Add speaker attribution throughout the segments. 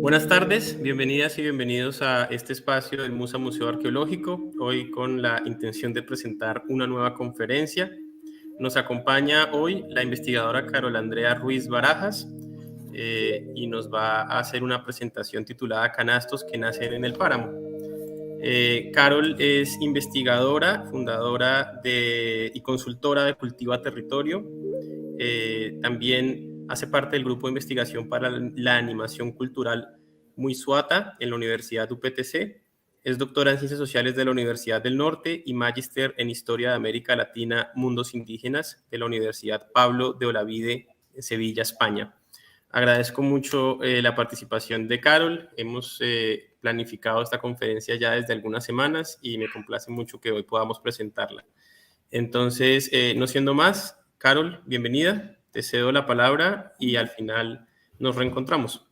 Speaker 1: Buenas tardes, bienvenidas y bienvenidos a este espacio del Musa Museo Arqueológico, hoy con la intención de presentar una nueva conferencia. Nos acompaña hoy la investigadora Carol Andrea Ruiz Barajas y nos va a hacer una presentación titulada Canastos que nacen en el páramo. Carol es investigadora, fundadora y consultora de Cultiva Territorio. También hace parte del grupo de investigación para la animación cultural Muisuata en la Universidad UPTC. Es doctora en Ciencias Sociales de la Universidad del Norte y magíster en Historia de América Latina, Mundos Indígenas de la Universidad Pablo de Olavide en Sevilla, España. Agradezco mucho la participación de Carol. Hemos planificado esta conferencia ya desde algunas semanas y me complace mucho que hoy podamos presentarla. Entonces, no siendo más, Carol, bienvenida. Te cedo la palabra y al final nos reencontramos.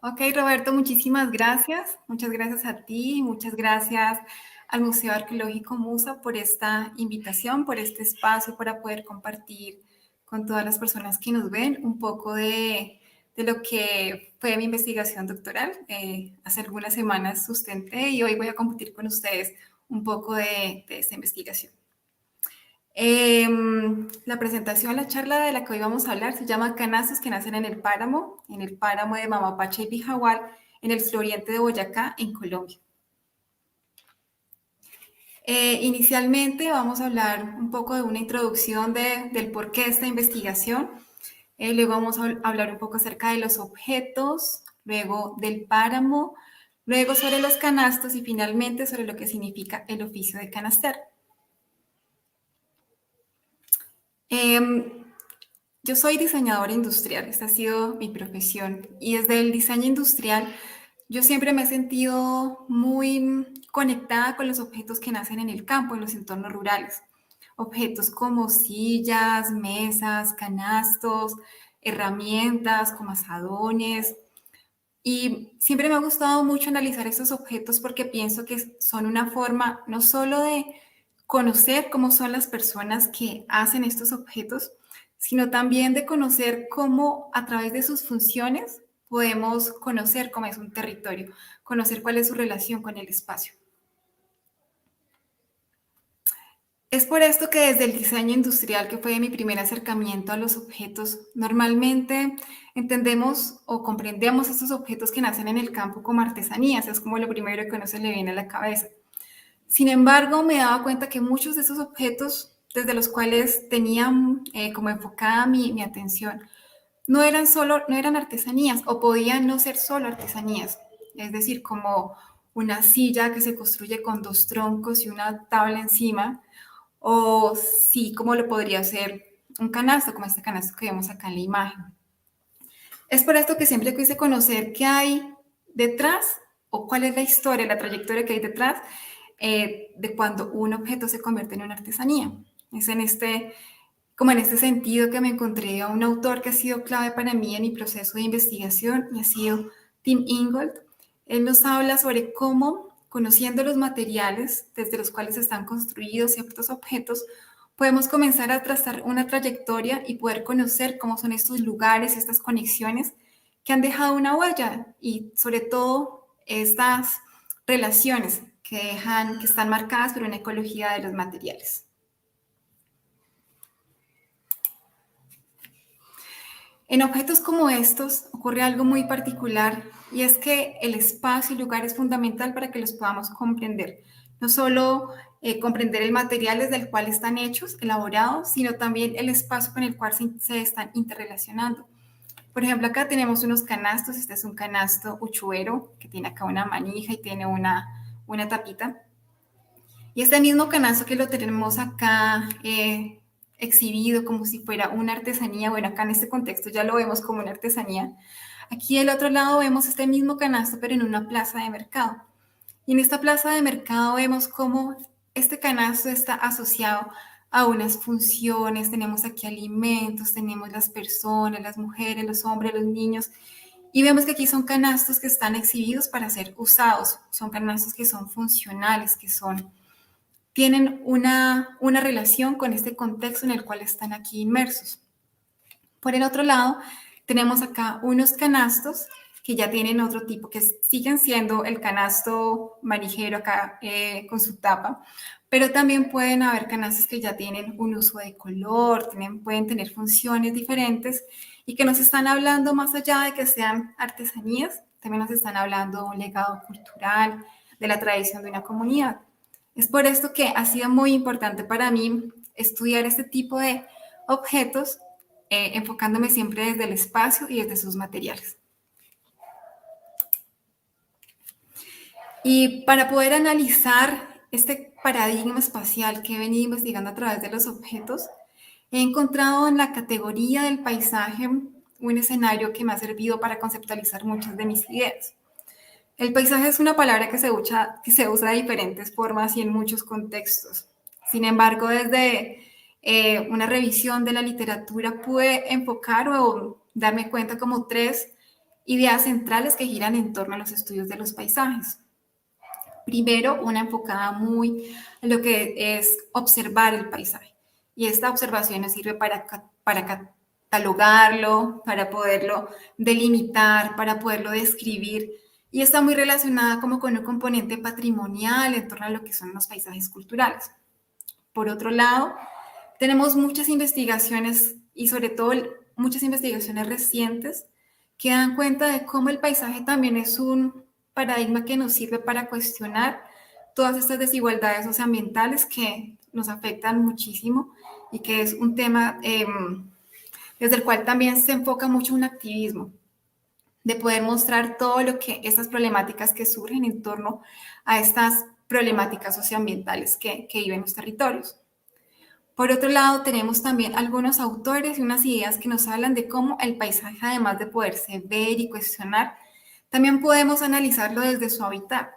Speaker 2: Ok, Roberto, muchísimas gracias. Muchas gracias a ti, muchas gracias al Museo Arqueológico Musa por esta invitación, por este espacio para poder compartir con todas las personas que nos ven un poco de lo que fue mi investigación doctoral. Hace algunas semanas sustenté y hoy voy a compartir con ustedes un poco de esta investigación. La presentación, la charla de la que hoy vamos a hablar se llama Canastos que nacen en el páramo de Mamapacha y Pijagual, en el suroriente de Boyacá, en Colombia. Inicialmente vamos a hablar un poco de una introducción del porqué de esta investigación. Luego vamos a hablar un poco acerca de los objetos, luego del páramo, luego sobre los canastos y finalmente sobre lo que significa el oficio de canastero. Yo soy diseñadora industrial, esta ha sido mi profesión, y desde el diseño industrial yo siempre me he sentido muy conectada con los objetos que nacen en el campo, en los entornos rurales. Objetos como sillas, mesas, canastos, herramientas como azadones. Y siempre me ha gustado mucho analizar estos objetos porque pienso que son una forma no solo de conocer cómo son las personas que hacen estos objetos, sino también de conocer cómo a través de sus funciones podemos conocer cómo es un territorio, conocer cuál es su relación con el espacio. Es por esto que desde el diseño industrial, que fue mi primer acercamiento a los objetos, normalmente entendemos o comprendemos estos objetos que nacen en el campo como artesanías, es como lo primero que a uno se le viene a la cabeza. Sin embargo, me daba cuenta que muchos de esos objetos, desde los cuales tenía como enfocada mi atención, no eran artesanías o podían no ser solo artesanías. Es decir, como una silla que se construye con dos troncos y una tabla encima, o sí, como lo podría ser un canasto, como este canasto que vemos acá en la imagen. Es por esto que siempre quise conocer qué hay detrás o cuál es la historia, la trayectoria que hay detrás de cuando un objeto se convierte en una artesanía. Es en este sentido que me encontré a un autor que ha sido clave para mí en mi proceso de investigación y ha sido Tim Ingold. Él nos habla sobre cómo, conociendo los materiales desde los cuales están construidos ciertos objetos, podemos comenzar a trazar una trayectoria y poder conocer cómo son estos lugares, estas conexiones que han dejado una huella y sobre todo estas relaciones que están marcadas por una ecología de los materiales. En objetos como estos ocurre algo muy particular y es que el espacio y lugar es fundamental para que los podamos comprender. No solo comprender el material desde el cual están hechos, elaborados, sino también el espacio con el cual se están interrelacionando. Por ejemplo, acá tenemos unos canastos. Este es un canasto uchuero que tiene acá una manija y tiene una tapita. Y este mismo canasto que lo tenemos acá exhibido como si fuera una artesanía, bueno, acá en este contexto ya lo vemos como una artesanía. Aquí del otro lado vemos este mismo canasto, pero en una plaza de mercado. Y en esta plaza de mercado vemos cómo este canasto está asociado a unas funciones, tenemos aquí alimentos, tenemos las personas, las mujeres, los hombres, los niños, y vemos que aquí son canastos que están exhibidos para ser usados, son canastos que son funcionales, tienen una relación con este contexto en el cual están aquí inmersos. Por el otro lado, tenemos acá unos canastos que ya tienen otro tipo, que siguen siendo el canasto manijero acá con su tapa, pero también pueden haber canastos que ya tienen un uso de color, pueden tener funciones diferentes y que nos están hablando más allá de que sean artesanías, también nos están hablando de un legado cultural, de la tradición de una comunidad. Es por esto que ha sido muy importante para mí estudiar este tipo de objetos, enfocándome siempre desde el espacio y desde sus materiales. Y para poder analizar este paradigma espacial que he venido investigando a través de los objetos, he encontrado en la categoría del paisaje un escenario que me ha servido para conceptualizar muchas de mis ideas. El paisaje es una palabra que se usa de diferentes formas y en muchos contextos. Sin embargo, desde una revisión de la literatura pude enfocar o darme cuenta como 3 ideas centrales que giran en torno a los estudios de los paisajes. Primero, una enfocada muy a lo que es observar el paisaje. Y esta observación nos sirve para catalogarlo, para poderlo delimitar, para poderlo describir. Y está muy relacionada como con un componente patrimonial en torno a lo que son los paisajes culturales. Por otro lado, tenemos muchas investigaciones y sobre todo muchas investigaciones recientes que dan cuenta de cómo el paisaje también es un paradigma que nos sirve para cuestionar todas estas desigualdades socioambientales que nos afectan muchísimo y que es un tema desde el cual también se enfoca mucho un activismo, de poder mostrar todo lo que estas problemáticas que surgen en torno a estas problemáticas socioambientales que viven los territorios. Por otro lado, tenemos también algunos autores y unas ideas que nos hablan de cómo el paisaje, además de poderse ver y cuestionar, también podemos analizarlo desde su hábitat.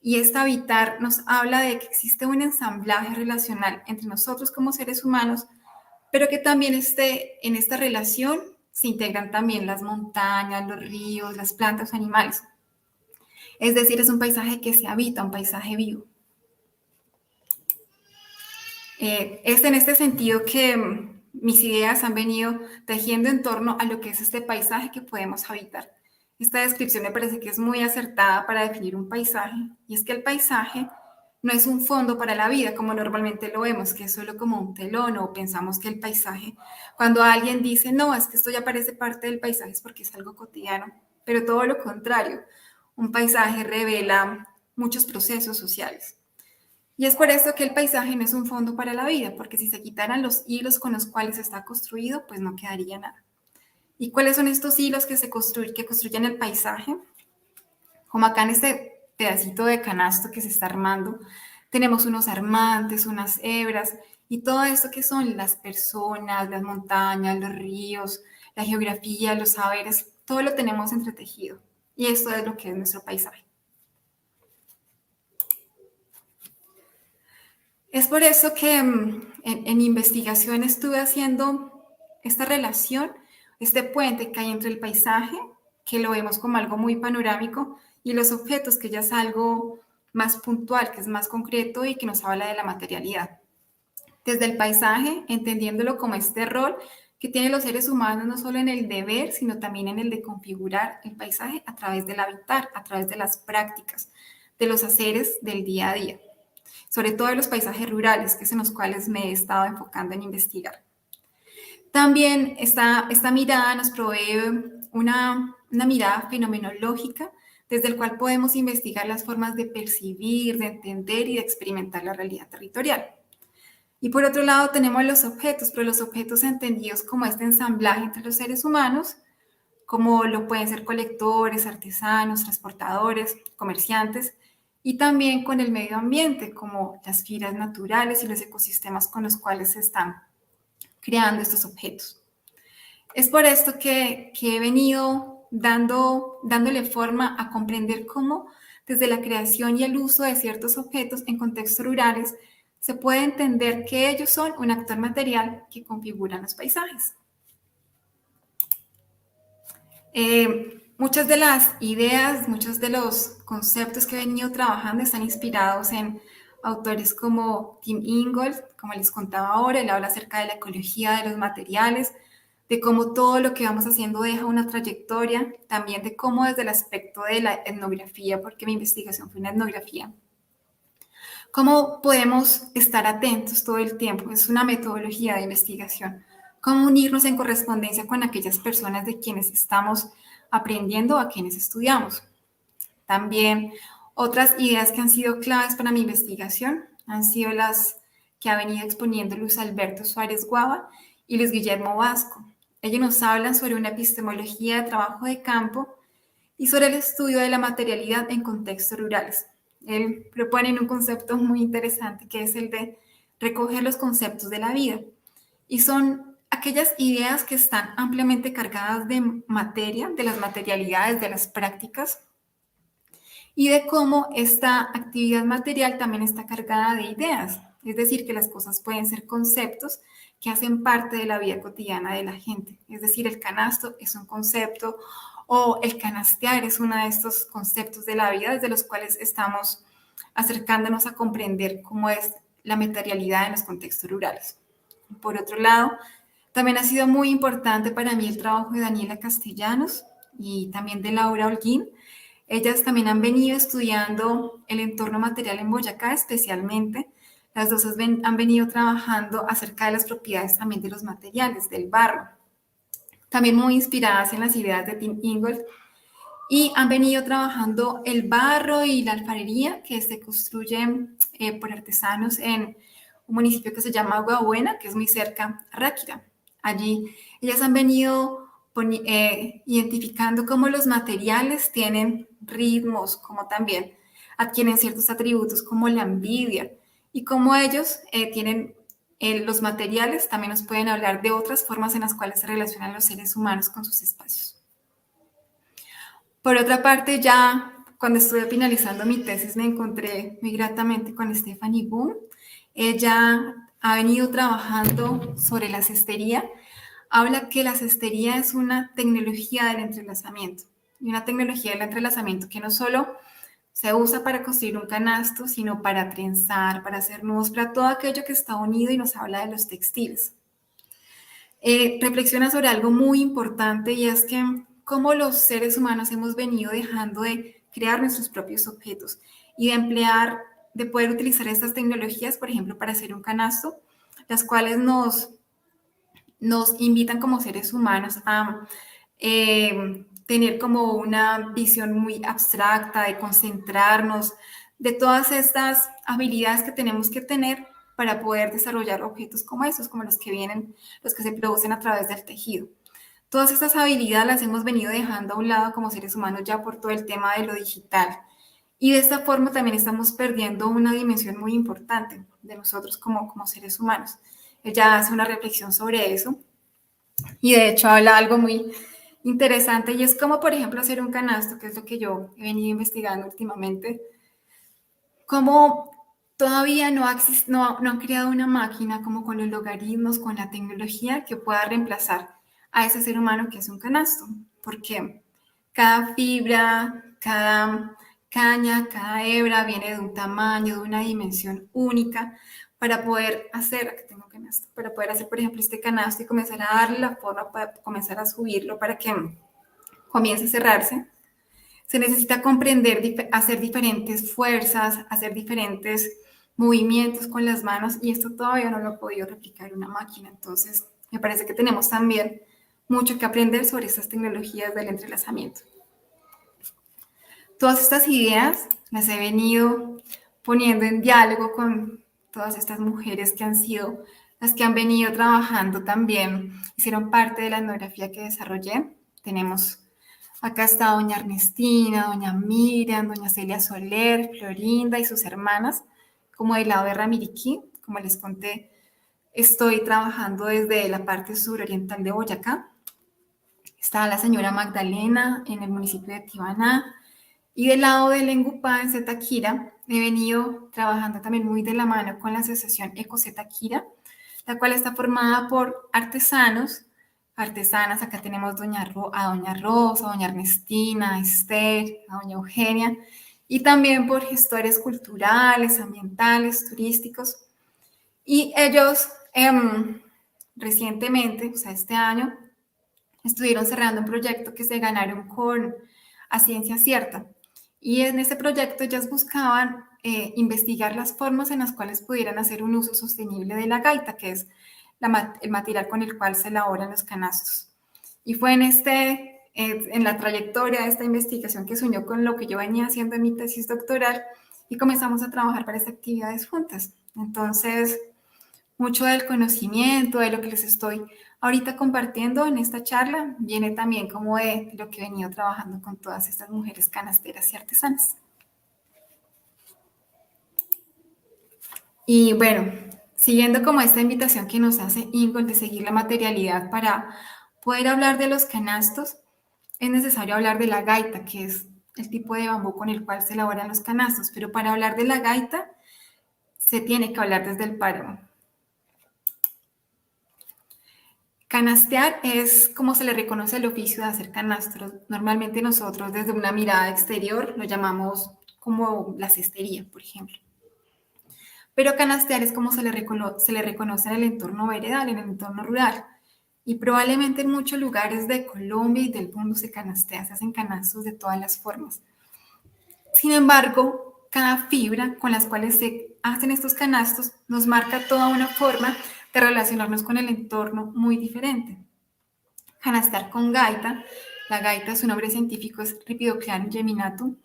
Speaker 2: Y este hábitat nos habla de que existe un ensamblaje relacional entre nosotros como seres humanos, pero que también en esta relación se integran también las montañas, los ríos, las plantas, animales. Es decir, es un paisaje que se habita, un paisaje vivo. Es en este sentido que mis ideas han venido tejiendo en torno a lo que es este paisaje que podemos habitar. Esta descripción me parece que es muy acertada para definir un paisaje, y es que el paisaje no es un fondo para la vida, como normalmente lo vemos, que es solo como un telón, o pensamos que el paisaje, cuando alguien dice, no, es que esto ya parece parte del paisaje, es porque es algo cotidiano, pero todo lo contrario, un paisaje revela muchos procesos sociales. Y es por eso que el paisaje no es un fondo para la vida, porque si se quitaran los hilos con los cuales está construido, pues no quedaría nada. ¿Y cuáles son estos hilos que construyen el paisaje? Como acá en este pedacito de canasto que se está armando, tenemos unos armantes, unas hebras, y todo esto que son las personas, las montañas, los ríos, la geografía, los saberes, todo lo tenemos entretejido. Y esto es lo que es nuestro paisaje. Es por eso que en mi investigación estuve haciendo esta relación, este puente que hay entre el paisaje, que lo vemos como algo muy panorámico, y los objetos, que ya es algo más puntual, que es más concreto y que nos habla de la materialidad. Desde el paisaje, entendiéndolo como este rol que tienen los seres humanos, no solo en el de ver, sino también en el de configurar el paisaje a través del habitar, a través de las prácticas, de los haceres del día a día, sobre todo de los paisajes rurales, que es en los cuales me he estado enfocando en investigar. También esta mirada nos provee una mirada fenomenológica, desde el cual podemos investigar las formas de percibir, de entender y de experimentar la realidad territorial. Y por otro lado tenemos los objetos, pero los objetos entendidos como este ensamblaje entre los seres humanos, como lo pueden ser colectores, artesanos, transportadores, comerciantes, y también con el medio ambiente, como las fibras naturales y los ecosistemas con los cuales se están creando estos objetos. Es por esto que he venido dándole forma a comprender cómo desde la creación y el uso de ciertos objetos en contextos rurales se puede entender que ellos son un actor material que configura los paisajes. Muchas de las ideas, muchos de los conceptos que he venido trabajando están inspirados en autores como Tim Ingold, como les contaba ahora. Él habla acerca de la ecología de los materiales, de cómo todo lo que vamos haciendo deja una trayectoria, también de cómo desde el aspecto de la etnografía, porque mi investigación fue una etnografía, cómo podemos estar atentos todo el tiempo. Es una metodología de investigación. Cómo unirnos en correspondencia con aquellas personas de quienes estamos aprendiendo, a quienes estudiamos. También otras ideas que han sido claves para mi investigación han sido las que ha venido exponiendo Luis Alberto Suárez Guava y Luis Guillermo Vasco. Ellos nos hablan sobre una epistemología de trabajo de campo y sobre el estudio de la materialidad en contextos rurales. Él propone un concepto muy interesante que es el de recoger los conceptos de la vida. Y son aquellas ideas que están ampliamente cargadas de materia, de las materialidades, de las prácticas, y de cómo esta actividad material también está cargada de ideas. Es decir, que las cosas pueden ser conceptos que hacen parte de la vida cotidiana de la gente. Es decir, el canasto es un concepto, o el canastear es uno de estos conceptos de la vida desde los cuales estamos acercándonos a comprender cómo es la materialidad en los contextos rurales. Por otro lado, también ha sido muy importante para mí el trabajo de Daniela Castellanos y también de Laura Holguín. Ellas también han venido estudiando el entorno material en Boyacá, especialmente. Las dos han venido trabajando acerca de las propiedades también de los materiales, del barro. También muy inspiradas en las ideas de Tim Ingold. Y han venido trabajando el barro y la alfarería que se construyen por artesanos en un municipio que se llama Agua Buena, que es muy cerca a Ráquira. Allí ellas han venido identificando cómo los materiales tienen ritmos, como también adquieren ciertos atributos como la envidia, y cómo ellos tienen los materiales también nos pueden hablar de otras formas en las cuales se relacionan los seres humanos con sus espacios. Por otra parte, ya cuando estuve finalizando mi tesis me encontré muy gratamente con Stephanie Boom. Ella ha venido trabajando sobre la cestería. Habla que la cestería es una tecnología del entrelazamiento, y una tecnología del entrelazamiento que no solo se usa para construir un canasto, sino para trenzar, para hacer nudos, para todo aquello que está unido, y nos habla de los textiles. Reflexiona sobre algo muy importante, y es que cómo los seres humanos hemos venido dejando de crear nuestros propios objetos y de poder utilizar estas tecnologías, por ejemplo, para hacer un canasto, las cuales nos invitan como seres humanos a tener como una visión muy abstracta, de concentrarnos, de todas estas habilidades que tenemos que tener para poder desarrollar objetos como estos, como los que se producen a través del tejido. Todas estas habilidades las hemos venido dejando a un lado como seres humanos ya por todo el tema de lo digital. Y de esta forma también estamos perdiendo una dimensión muy importante de nosotros como seres humanos. Ella hace una reflexión sobre eso y de hecho habla algo muy interesante, y es como, por ejemplo, hacer un canasto, que es lo que yo he venido investigando últimamente, como todavía no han creado una máquina como con los logaritmos, con la tecnología que pueda reemplazar a ese ser humano que es un canasto, porque cada fibra, cada caña, cada hebra viene de un tamaño, de una dimensión única para poder hacer, por ejemplo, este canasto y comenzar a darle la forma para comenzar a subirlo para que comience a cerrarse. Se necesita comprender, hacer diferentes fuerzas, hacer diferentes movimientos con las manos, y esto todavía no lo ha podido replicar una máquina. Entonces, me parece que tenemos también mucho que aprender sobre estas tecnologías del entrelazamiento. Todas estas ideas las he venido poniendo en diálogo con todas estas mujeres que han sido las que han venido trabajando también, hicieron parte de la etnografía que desarrollé. Acá está doña Ernestina, doña Miriam, doña Celia Soler, Florinda y sus hermanas, como del lado de Ramiriquí. Como les conté, estoy trabajando desde la parte suroriental de Boyacá. Está la señora Magdalena en el municipio de Tibaná, y del lado de Lengupá, en Zetaquira, he venido trabajando también muy de la mano con la asociación Ecoseta Kira, la cual está formada por artesanos, artesanas. Acá tenemos a doña Rosa, a doña Ernestina, a Esther, a doña Eugenia, y también por gestores culturales, ambientales, turísticos. Y ellos recientemente, o sea, este año, estuvieron cerrando un proyecto que se ganaron con A Ciencia Cierta. Y en ese proyecto ellas buscaban investigar las formas en las cuales pudieran hacer un uso sostenible de la gaita, que es el material con el cual se elaboran los canastos. Y fue en la trayectoria de esta investigación que se unió con lo que yo venía haciendo en mi tesis doctoral y comenzamos a trabajar para estas actividades juntas. Entonces, mucho del conocimiento, de lo que les estoy ahorita compartiendo en esta charla, viene también como de lo que he venido trabajando con todas estas mujeres canasteras y artesanas. Y bueno, siguiendo como esta invitación que nos hace Ingol de seguir la materialidad para poder hablar de los canastos, es necesario hablar de la gaita, que es el tipo de bambú con el cual se elaboran los canastos, pero para hablar de la gaita se tiene que hablar desde el páramo. Canastear es como se le reconoce el oficio de hacer canastos. Normalmente nosotros desde una mirada exterior lo llamamos como la cestería, por ejemplo. Pero canastear es como se le reconoce en el entorno veredal, en el entorno rural. Y probablemente en muchos lugares de Colombia y del mundo se canastea, se hacen canastos de todas las formas. Sin embargo, cada fibra con las cuales se hacen estos canastos nos marca toda una forma de relacionarnos con el entorno muy diferente. Canastear con gaita, la gaita, su nombre científico es Rhipidocleanum geminatum.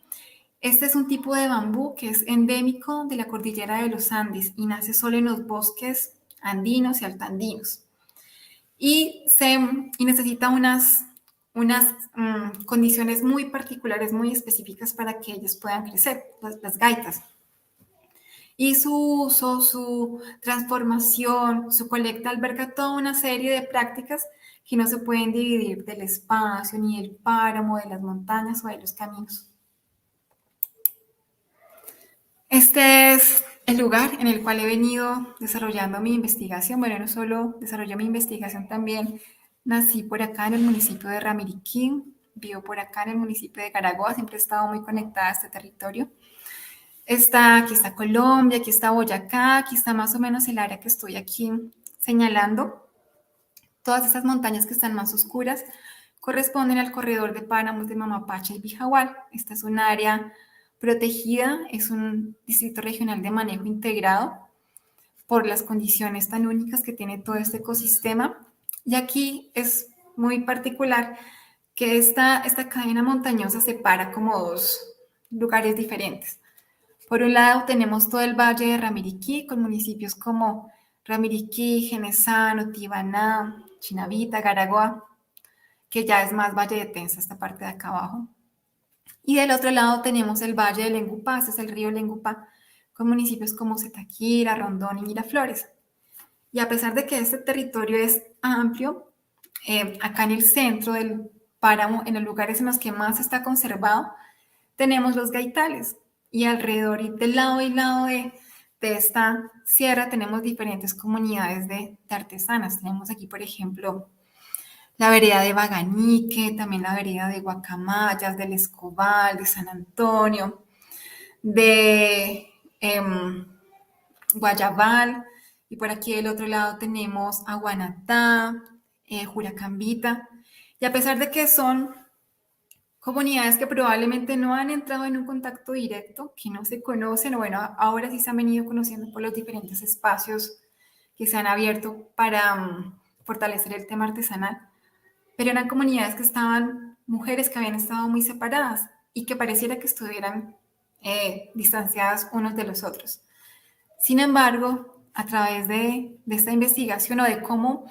Speaker 2: Este es un tipo de bambú que es endémico de la cordillera de los Andes y nace solo en los bosques andinos y altandinos. Y necesita unas condiciones muy particulares, muy específicas para que ellos puedan crecer, las gaitas. Y su uso, su transformación, su colecta alberga toda una serie de prácticas que no se pueden dividir del espacio, ni del páramo, de las montañas o de los caminos. Este es el lugar en el cual he venido desarrollando mi investigación. Bueno, no solo desarrollé mi investigación, también nací por acá en el municipio de Ramiriquí, vivo por acá en el municipio de Carabobo, siempre he estado muy conectada a este territorio. Aquí está Colombia, aquí está Boyacá, aquí está más o menos el área que estoy aquí señalando. Todas estas montañas que están más oscuras corresponden al corredor de páramos de Mamapacha y Bijagual. Esta es un área protegida, es un distrito regional de manejo integrado por las condiciones tan únicas que tiene todo este ecosistema. Y aquí es muy particular que esta cadena montañosa separa como dos lugares diferentes. Por un lado tenemos todo el valle de Ramiriquí, con municipios como Ramiriquí, Genesano, Tibaná, Chinavita, Garagoa, que ya es más valle de Tensa, esta parte de acá abajo. Y del otro lado tenemos el valle de Lengupá, este es el río Lengupá, con municipios como Zetaquira, Rondón y Miraflores. Y a pesar de que este territorio es amplio, acá en el centro del páramo, en los lugares en los que más está conservado, tenemos los gaitales. Y alrededor y del lado y lado de esta sierra tenemos diferentes comunidades de artesanas. Tenemos aquí, por ejemplo, la vereda de Baganique, también la vereda de Guacamayas, del Escobal, de San Antonio, de Guayabal, y por aquí del otro lado tenemos Aguanatá, Juracambita, y a pesar de que son comunidades que probablemente no han entrado en un contacto directo, que no se conocen, o bueno, ahora sí se han venido conociendo por los diferentes espacios que se han abierto para fortalecer el tema artesanal, pero eran comunidades que estaban, mujeres que habían estado muy separadas y que pareciera que estuvieran distanciadas unos de los otros. Sin embargo, a través de esta investigación o de cómo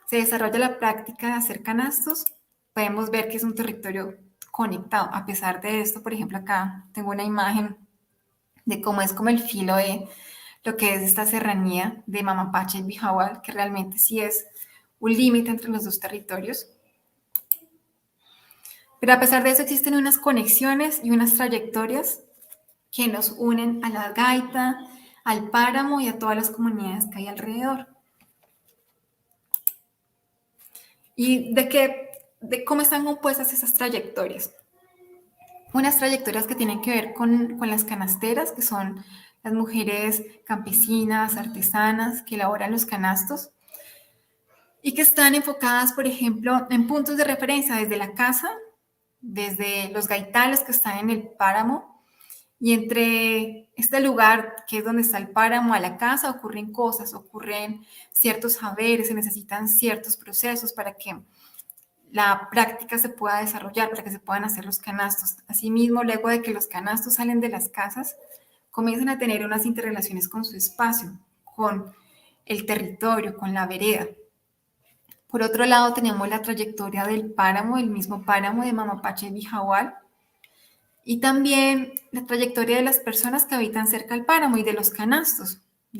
Speaker 2: se desarrolla la práctica de hacer canastos, podemos ver que es un territorio conectado. A pesar de esto, por ejemplo, acá tengo una imagen de cómo es como el filo de lo que es esta serranía de Mamapacha y Bijagual, que realmente sí es un límite entre los dos territorios. Pero a pesar de eso existen unas conexiones y unas trayectorias que nos unen a la gaita, al páramo y a todas las comunidades que hay alrededor. ¿Y de cómo están compuestas esas trayectorias? Unas trayectorias que tienen que ver con las canasteras, que son las mujeres campesinas, artesanas, que elaboran los canastos y que están enfocadas, por ejemplo, en puntos de referencia desde la casa, desde los gaitales que están en el páramo, y entre este lugar que es donde está el páramo a la casa ocurren cosas, ocurren ciertos saberes, se necesitan ciertos procesos para que la práctica se pueda desarrollar, para que se puedan hacer los canastos. Asimismo, luego de que los canastos salen de las casas, comienzan a tener unas interrelaciones con su espacio, con el territorio, con la vereda. Por otro lado, tenemos la trayectoria del páramo, el mismo páramo de Mamapache y Bijahual, y también la trayectoria de las personas que habitan cerca del páramo y de los canastos, y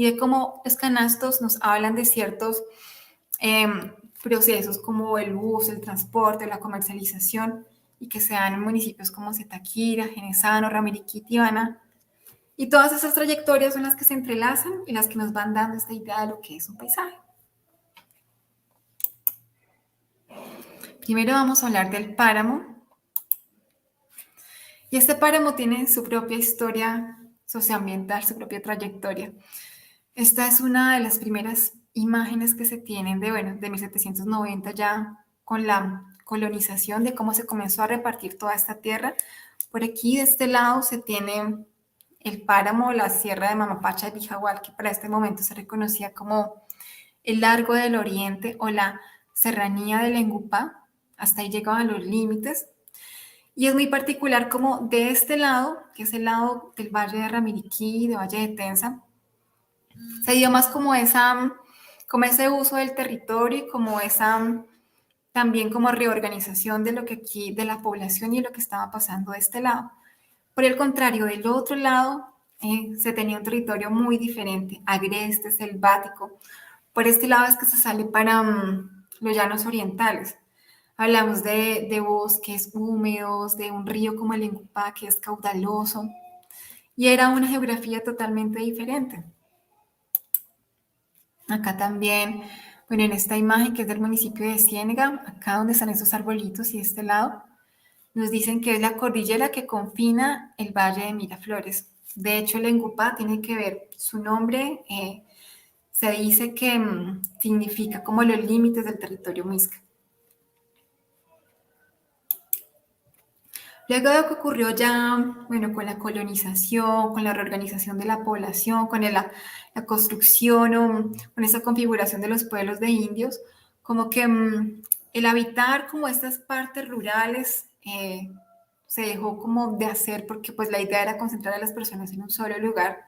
Speaker 2: de cómo los canastos nos hablan de ciertos procesos como el uso, el transporte, la comercialización, y que se dan en municipios como Zetaquira, Genesano, Ramiriquí, Tibana. Y todas esas trayectorias son las que se entrelazan y las que nos van dando esta idea de lo que es un paisaje. Primero vamos a hablar del páramo. Y este páramo tiene su propia historia socioambiental, su propia trayectoria. Esta es una de las primeras imágenes que se tienen de 1790 ya con la colonización, de cómo se comenzó a repartir toda esta tierra. Por aquí, de este lado, se tiene el páramo, la sierra de Mamapacha de Bijahual, que para este momento se reconocía como el Largo del Oriente o la Serranía del Engupá. Hasta ahí llegaban los límites. Y es muy particular como de este lado, que es el lado del Valle de Ramiriquí, de Valle de Tensa, se dio más como ese uso del territorio y como esa también como reorganización de lo que aquí, de la población y lo que estaba pasando de este lado. Por el contrario, del otro lado se tenía un territorio muy diferente, agreste, selvático. Por este lado es que se sale para los llanos orientales. Hablamos de bosques húmedos, de un río como el Engupá, que es caudaloso, y era una geografía totalmente diferente. Acá también, bueno, en esta imagen que es del municipio de Ciénega, acá donde están esos arbolitos y este lado, nos dicen que es la cordillera que confina el Valle de Miraflores. De hecho, el Engupá tiene que ver, su nombre se dice que significa como los límites del territorio muisca. Luego de lo que ocurrió ya, bueno, con la colonización, con la reorganización de la población, con la construcción o con esa configuración de los pueblos de indios, como que el habitar como estas partes rurales se dejó como de hacer porque pues la idea era concentrar a las personas en un solo lugar.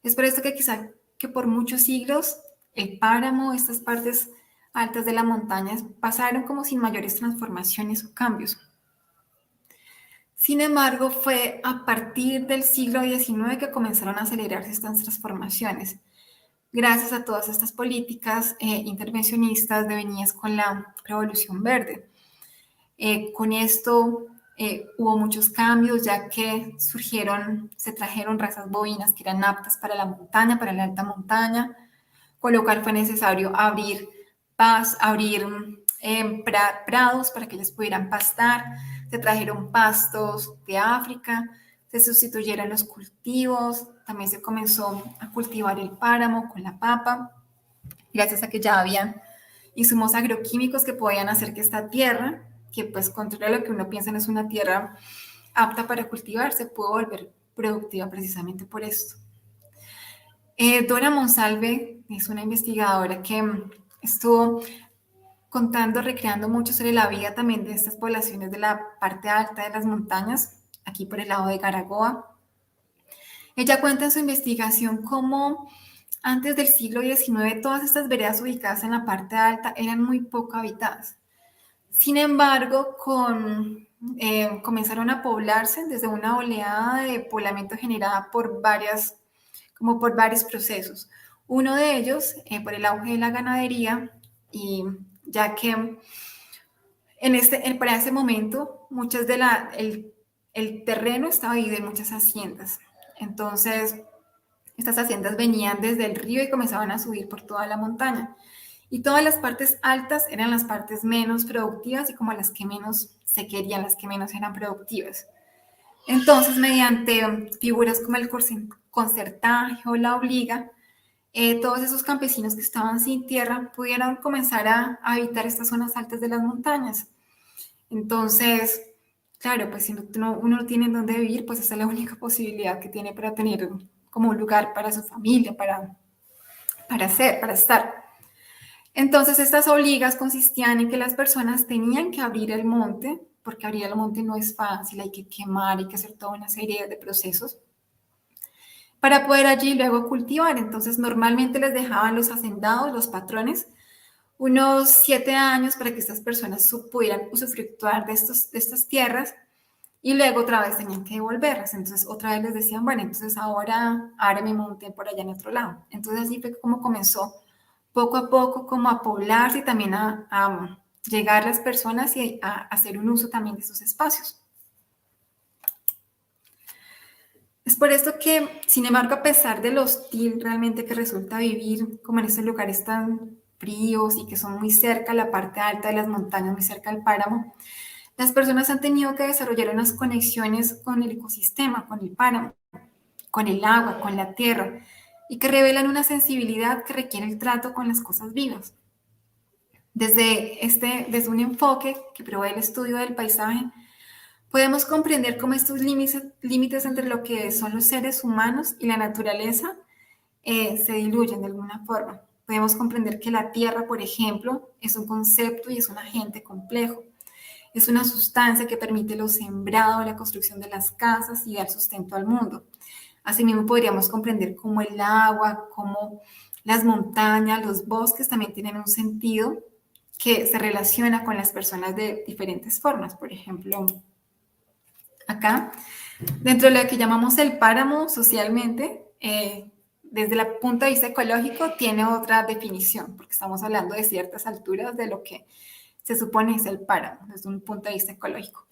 Speaker 2: Es por esto que quizá que por muchos siglos el páramo, estas partes altas de las montañas, pasaron como sin mayores transformaciones o cambios. Sin embargo, fue a partir del siglo XIX que comenzaron a acelerarse estas transformaciones, gracias a todas estas políticas intervencionistas devenidas con la Revolución Verde. Con esto hubo muchos cambios, ya que se trajeron razas bovinas que eran aptas para la montaña, para la alta montaña, con lo cual fue necesario abrir prados para que ellos pudieran pastar. Se trajeron pastos de África, se sustituyeron los cultivos, también se comenzó a cultivar el páramo con la papa, gracias a que ya habían insumos agroquímicos que podían hacer que esta tierra, que pues contrario a lo que uno piensa no es una tierra apta para cultivar, se pudo volver productiva precisamente por esto. Dora Monsalve es una investigadora que estuvo contando, recreando mucho sobre la vida también de estas poblaciones de la parte alta de las montañas, aquí por el lado de Garagoa. Ella cuenta en su investigación cómo antes del siglo XIX todas estas veredas ubicadas en la parte alta eran muy poco habitadas. Sin embargo, comenzaron a poblarse desde una oleada de poblamiento generada por varios procesos. Uno de ellos, por el auge de la ganadería, y ya que para ese momento, muchas el terreno estaba dividido en muchas haciendas. Entonces, estas haciendas venían desde el río y comenzaban a subir por toda la montaña. Y todas las partes altas eran las partes menos productivas y como las que menos se querían, las que menos eran productivas. Entonces, mediante figuras como el concertaje o la obliga, todos esos campesinos que estaban sin tierra pudieron comenzar a habitar estas zonas altas de las montañas. Entonces, claro, pues si uno no tiene dónde vivir, pues esa es la única posibilidad que tiene para tener como un lugar para su familia, para estar. Entonces, estas obligas consistían en que las personas tenían que abrir el monte, porque abrir el monte no es fácil, hay que quemar, hay que hacer toda una serie de procesos para poder allí luego cultivar. Entonces, normalmente les dejaban los hacendados, los patrones, unos 7 años para que estas personas pudieran usufructuar de estas tierras y luego otra vez tenían que devolverlas. Entonces, otra vez les decían, bueno, entonces ahora me monté por allá en otro lado. Entonces, así fue como comenzó poco a poco como a poblarse y también a llegar las personas y a hacer un uso también de esos espacios. Es por esto que, sin embargo, a pesar de lo hostil realmente que resulta vivir como en estos lugares tan fríos y que son muy cerca a la parte alta de las montañas, muy cerca al páramo, las personas han tenido que desarrollar unas conexiones con el ecosistema, con el páramo, con el agua, con la tierra, y que revelan una sensibilidad que requiere el trato con las cosas vivas. Desde un enfoque que provee el estudio del paisaje, podemos comprender cómo estos límites entre lo que son los seres humanos y la naturaleza se diluyen de alguna forma. Podemos comprender que la tierra, por ejemplo, es un concepto y es un agente complejo. Es una sustancia que permite lo sembrado, la construcción de las casas y dar sustento al mundo. Asimismo, podríamos comprender cómo el agua, cómo las montañas, los bosques también tienen un sentido que se relaciona con las personas de diferentes formas. Por ejemplo, acá, dentro de lo que llamamos el páramo socialmente, desde el punto de vista ecológico, tiene otra definición, porque estamos hablando de ciertas alturas de lo que se supone es el páramo, desde un punto de vista ecológico.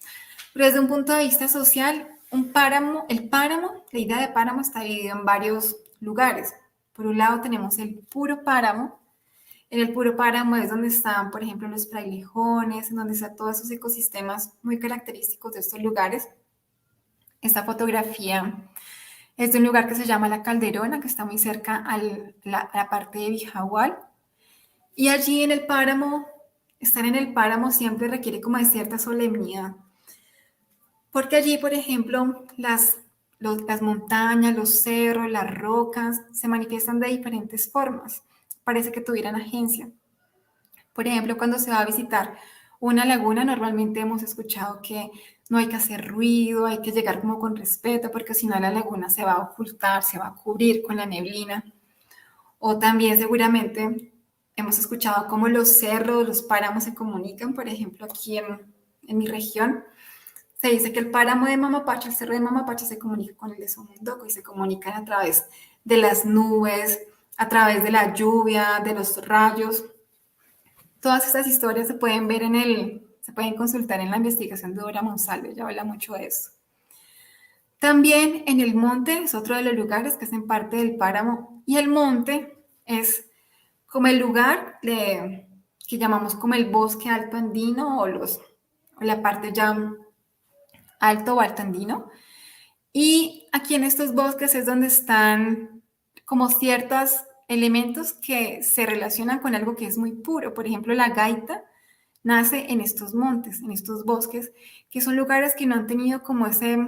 Speaker 2: Pero desde un punto de vista social, la idea de páramo está dividida en varios lugares. Por un lado tenemos el puro páramo. En el puro páramo es donde están, por ejemplo, los frailejones, en donde están todos esos ecosistemas muy característicos de estos lugares. Esta fotografía es de un lugar que se llama La Calderona, que está muy cerca a la parte de Bijahual. Y allí en el páramo, estar en el páramo siempre requiere como de cierta solemnidad. Porque allí, por ejemplo, las montañas, los cerros, las rocas se manifiestan de diferentes formas. Parece que tuvieran agencia. Por ejemplo, cuando se va a visitar una laguna, normalmente hemos escuchado que no hay que hacer ruido, hay que llegar como con respeto, porque si no la laguna se va a ocultar, se va a cubrir con la neblina. O también seguramente hemos escuchado cómo los cerros, los páramos se comunican. Por ejemplo, aquí en mi región, se dice que el páramo de Mamapacha, el cerro de Mamapacha, se comunica con el de Somondoco y se comunican a través de las nubes, a través de la lluvia, de los rayos. Todas estas historias se pueden ver se pueden consultar en la investigación de Dora Monsalve, ya habla mucho de eso. También en el monte es otro de los lugares que hacen parte del páramo, y el monte es como el lugar que llamamos como el bosque alto andino o la parte ya alto o alto andino. Y aquí en estos bosques es donde están como ciertos elementos que se relacionan con algo que es muy puro. Por ejemplo, la gaita nace en estos montes, en estos bosques, que son lugares que no han tenido como ese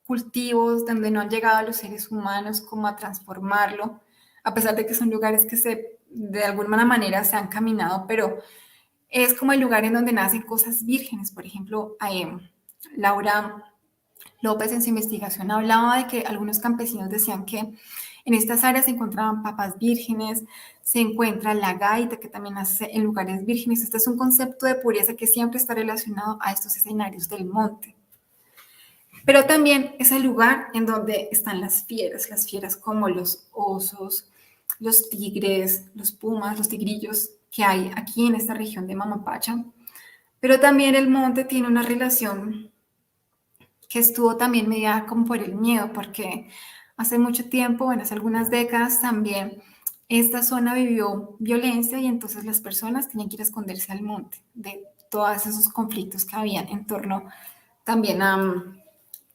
Speaker 2: cultivos, donde no han llegado los seres humanos como a transformarlo, a pesar de que son lugares que de alguna manera se han caminado, pero es como el lugar en donde nacen cosas vírgenes. Por ejemplo, Laura López en su investigación hablaba de que algunos campesinos decían que en estas áreas se encontraban papas vírgenes, se encuentra la gaita, que también nace en lugares vírgenes. Este es un concepto de pureza que siempre está relacionado a estos escenarios del monte. Pero también es el lugar en donde están las fieras como los osos, los tigres, los pumas, los tigrillos que hay aquí en esta región de Mamapacha. Pero también el monte tiene una relación que estuvo también mediada como por el miedo, porque hace mucho tiempo, bueno, hace algunas décadas también, esta zona vivió violencia y entonces las personas tenían que ir a esconderse al monte de todos esos conflictos que habían en torno también a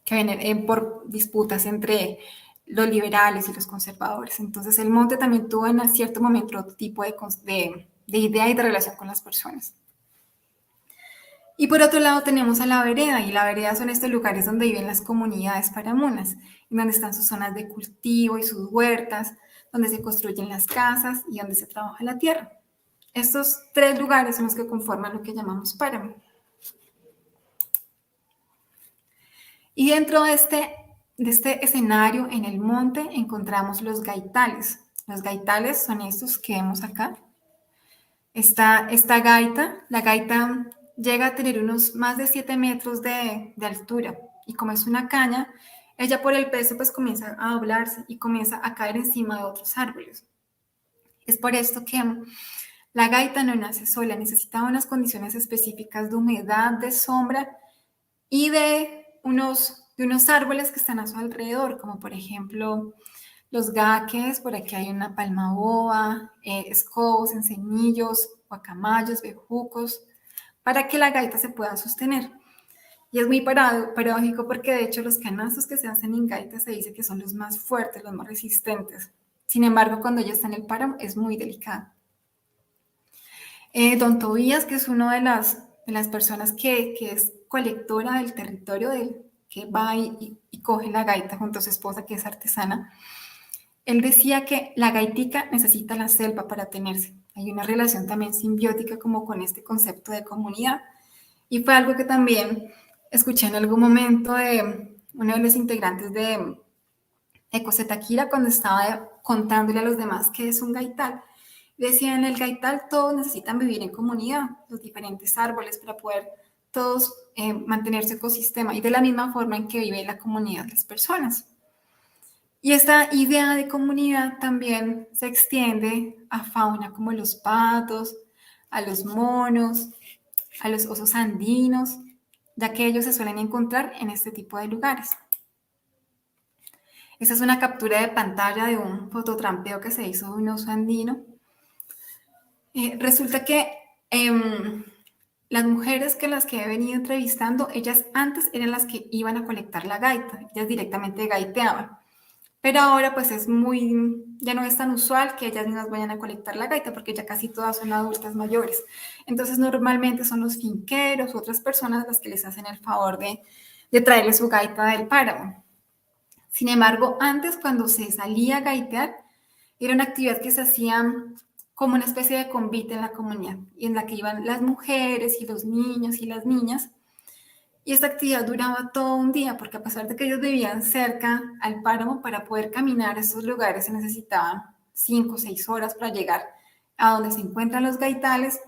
Speaker 2: que vienen por disputas entre los liberales y los conservadores. Entonces el monte también tuvo en cierto momento otro tipo de idea y de relación con las personas. Y por otro lado tenemos a la vereda, y la vereda son estos lugares donde viven las comunidades paramunas, en donde están sus zonas de cultivo y sus huertas, donde se construyen las casas y donde se trabaja la tierra. Estos tres lugares son los que conforman lo que llamamos páramo. Y dentro de este escenario en el monte encontramos los gaitales. Los gaitales son estos que vemos acá. Esta gaita, la gaita llega a tener unos más de 7 metros de altura y como es una caña, ella por el peso pues comienza a doblarse y comienza a caer encima de otros árboles. Es por esto que la gaita no nace sola, necesita unas condiciones específicas de humedad, de sombra y de unos árboles que están a su alrededor, como por ejemplo los gaques, por aquí hay una palma boa, escobos, encenillos, guacamayos, bejucos, para que la gaita se pueda sostener. Y es muy paradójico porque de hecho los canastos que se hacen en gaita se dice que son los más fuertes, los más resistentes. Sin embargo, cuando ella está en el páramo es muy delicada. Don Tobías, que es una de las personas que es colectora del territorio, que va y coge la gaita junto a su esposa, que es artesana, él decía que la gaitica necesita la selva para tenerse. Hay una relación también simbiótica como con este concepto de comunidad. Y fue algo que también escuché en algún momento de uno de los integrantes de Ecosetaquira cuando estaba contándole a los demás qué es un gaital. Decía, en el gaital todos necesitan vivir en comunidad, los diferentes árboles para poder todos mantener su ecosistema y de la misma forma en que vive la comunidad las personas. Y esta idea de comunidad también se extiende a fauna como los patos, a los monos, a los osos andinos, ya que ellos se suelen encontrar en este tipo de lugares. Esta es una captura de pantalla de un fototrampeo que se hizo de un oso andino. Resulta que las mujeres que las que he venido entrevistando, ellas antes eran las que iban a colectar la gaita, ellas directamente gaiteaban. Pero ahora pues ya no es tan usual que ellas mismas vayan a colectar la gaita porque ya casi todas son adultas mayores. Entonces normalmente son los finqueros u otras personas las que les hacen el favor de traerles su gaita del páramo. Sin embargo, antes cuando se salía a gaitear, era una actividad que se hacía como una especie de convite en la comunidad y en la que iban las mujeres y los niños y las niñas. Y esta actividad duraba todo un día, porque a pesar de que ellos vivían cerca al páramo, para poder caminar a estos lugares se necesitaban 5 o 6 horas para llegar a donde se encuentran los gaitales.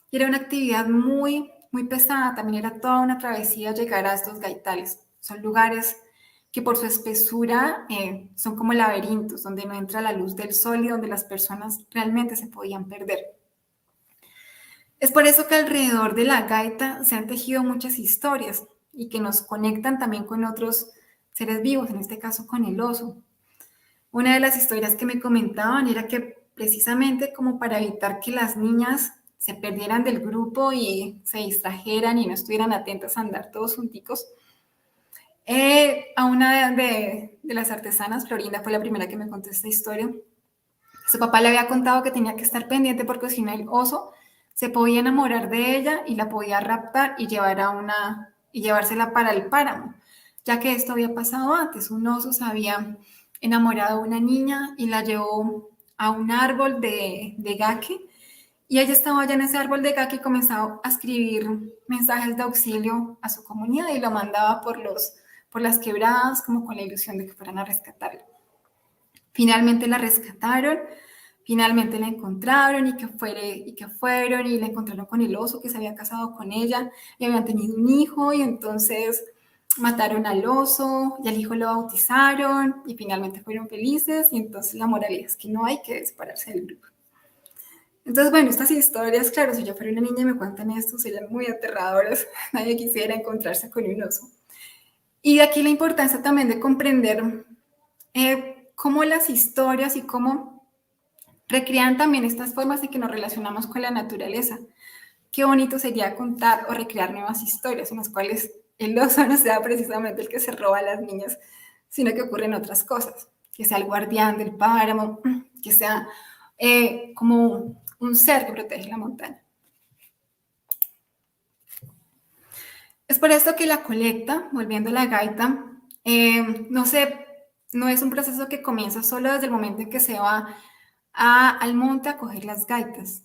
Speaker 2: Y era una actividad muy, muy pesada, también era toda una travesía llegar a estos gaitales. Son lugares que por su espesura son como laberintos, donde no entra la luz del sol y donde las personas realmente se podían perder. Es por eso que alrededor de la gaita se han tejido muchas historias y que nos conectan también con otros seres vivos, en este caso con el oso. Una de las historias que me comentaban era que precisamente como para evitar que las niñas se perdieran del grupo y se distrajeran y no estuvieran atentas a andar todos junticos, a una de las artesanas, Florinda fue la primera que me contó esta historia, su papá le había contado que tenía que estar pendiente porque si no el oso se podía enamorar de ella y la podía raptar y llevársela para el páramo, ya que esto había pasado antes. Un oso se había enamorado de una niña y la llevó a un árbol de gaqui y ella estaba allá en ese árbol de gaqui y comenzó a escribir mensajes de auxilio a su comunidad y lo mandaba por las quebradas como con la ilusión de que fueran a rescatarla. Finalmente la rescataron, finalmente la encontraron y que fueron y la encontraron con el oso que se había casado con ella y habían tenido un hijo y entonces mataron al oso y al hijo lo bautizaron y finalmente fueron felices y entonces la moraleja es que no hay que separarse del grupo. Entonces, bueno, estas historias, claro, si yo fuera una niña y me cuentan esto, serían muy aterradoras. Nadie quisiera encontrarse con un oso. Y de aquí la importancia también de comprender cómo las historias y cómo recrean también estas formas en que nos relacionamos con la naturaleza. Qué bonito sería contar o recrear nuevas historias en las cuales el oso no sea precisamente el que se roba a las niñas, sino que ocurren otras cosas, que sea el guardián del páramo, que sea como un ser que protege la montaña. Es por esto que la colecta, volviendo a la gaita, no es un proceso que comienza solo desde el momento en que se va al monte a coger las gaitas.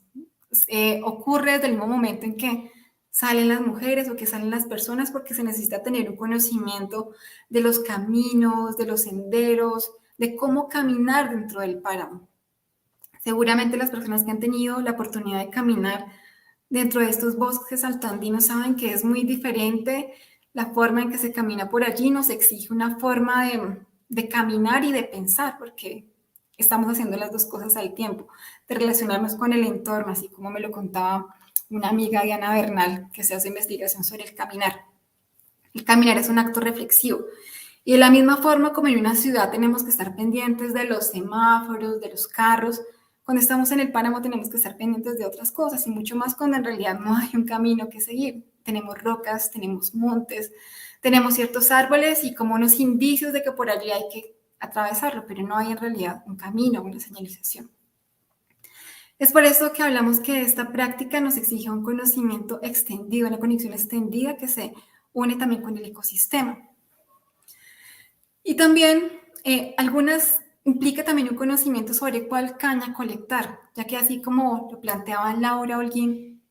Speaker 2: Ocurre desde el mismo momento en que salen las mujeres o que salen las personas, porque se necesita tener un conocimiento de los caminos, de los senderos, de cómo caminar dentro del páramo. Seguramente las personas que han tenido la oportunidad de caminar dentro de estos bosques altoandinos saben que es muy diferente la forma en que se camina por allí, nos exige una forma de caminar y de pensar, porque estamos haciendo las dos cosas al tiempo, de relacionarnos con el entorno, así como me lo contaba una amiga, Diana Bernal, que se hace investigación sobre el caminar. El caminar es un acto reflexivo. Y de la misma forma como en una ciudad tenemos que estar pendientes de los semáforos, de los carros, cuando estamos en el páramo tenemos que estar pendientes de otras cosas y mucho más cuando en realidad no hay un camino que seguir. Tenemos rocas, tenemos montes, tenemos ciertos árboles y como unos indicios de que por allí hay que atravesarlo, pero no hay en realidad un camino, una señalización. Es por eso que hablamos que esta práctica nos exige un conocimiento extendido, una conexión extendida que se une también con el ecosistema. Y también implica también un conocimiento sobre cuál caña colectar, ya que así como lo planteaba Laura Holguín,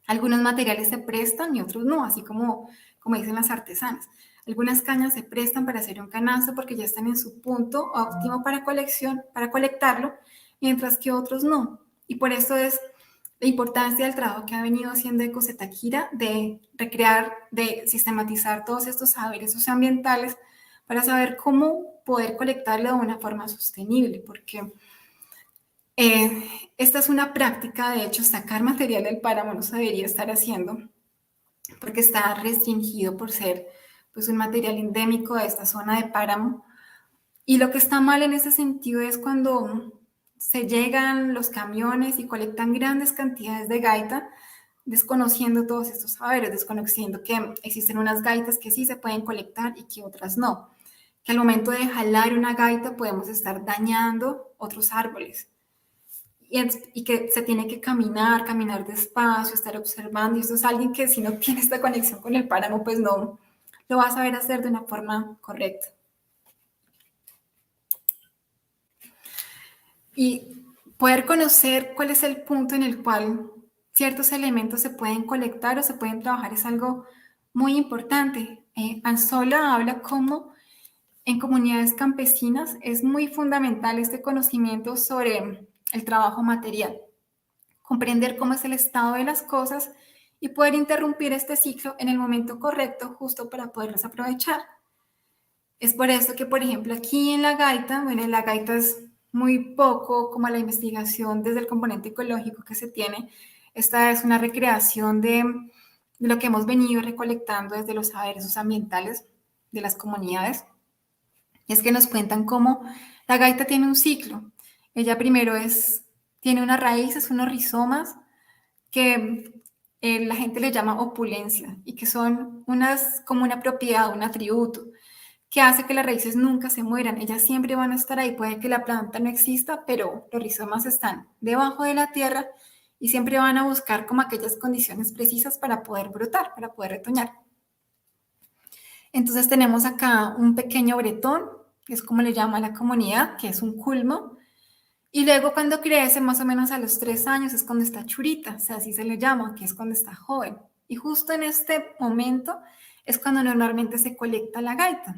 Speaker 2: algunos materiales se prestan y otros no, así como dicen las artesanas. Algunas cañas se prestan para hacer un canasto porque ya están en su punto óptimo para colectarlo, mientras que otros no. Y por eso es la importancia del trabajo que ha venido haciendo Ecosetaquira de recrear, de sistematizar todos estos saberes socioambientales para saber cómo poder colectarlo de una forma sostenible, porque esta es una práctica, de hecho, sacar material del páramo no se debería estar haciendo, porque está restringido por ser pues, un material endémico de esta zona de páramo. Y lo que está mal en ese sentido es cuando se llegan los camiones y colectan grandes cantidades de gaita, desconociendo todos estos saberes, desconociendo que existen unas gaitas que sí se pueden colectar y que otras no. Que al momento de jalar una gaita podemos estar dañando otros árboles. Y que se tiene que caminar despacio, estar observando. Y esto es alguien que si no tiene esta conexión con el páramo, pues no lo va a saber hacer de una forma correcta. Y poder conocer cuál es el punto en el cual ciertos elementos se pueden colectar o se pueden trabajar es algo muy importante. Anzola habla cómo en comunidades campesinas es muy fundamental este conocimiento sobre el trabajo material, comprender cómo es el estado de las cosas y poder interrumpir este ciclo en el momento correcto justo para poderlos aprovechar. Es por eso que, por ejemplo, aquí en la gaita, bueno, en la gaita es muy poco como la investigación desde el componente ecológico que se tiene. Esta es una recreación de lo que hemos venido recolectando desde los saberes ambientales de las comunidades. Es que nos cuentan cómo la gaita tiene un ciclo. Ella primero tiene unas raíces, unos rizomas que la gente le llama opulencia y que son como una propiedad, un atributo que hace que las raíces nunca se mueran. Ellas siempre van a estar ahí. Puede que la planta no exista, pero los rizomas están debajo de la tierra y siempre van a buscar como aquellas condiciones precisas para poder brotar, para poder retoñar. Entonces tenemos acá un pequeño bretón, que es como le llama a la comunidad, que es un culmo. Y luego cuando crece, más o menos a los 3 años, es cuando está churita, o sea, así se le llama, que es cuando está joven. Y justo en este momento es cuando normalmente se colecta la gaita.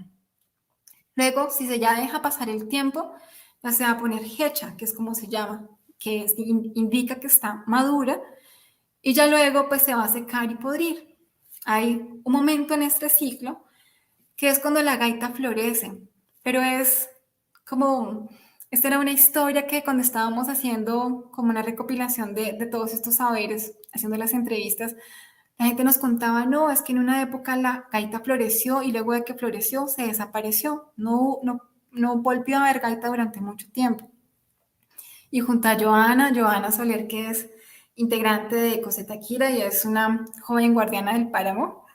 Speaker 2: Luego, si se ya deja pasar el tiempo, ya se va a poner hecha, que es como se llama, que indica que está madura. Y ya luego, pues se va a secar y podrir. Hay un momento en este ciclo que es cuando la gaita florece, pero es como, esta era una historia que cuando estábamos haciendo como una recopilación de todos estos saberes, haciendo las entrevistas, La gente nos contaba, no, es que en una época la gaita floreció y luego de que floreció se desapareció. No volvió a haber gaita durante mucho tiempo. Y junto a Joana Soler, que es integrante de Coseta Kira y es una joven guardiana del páramo,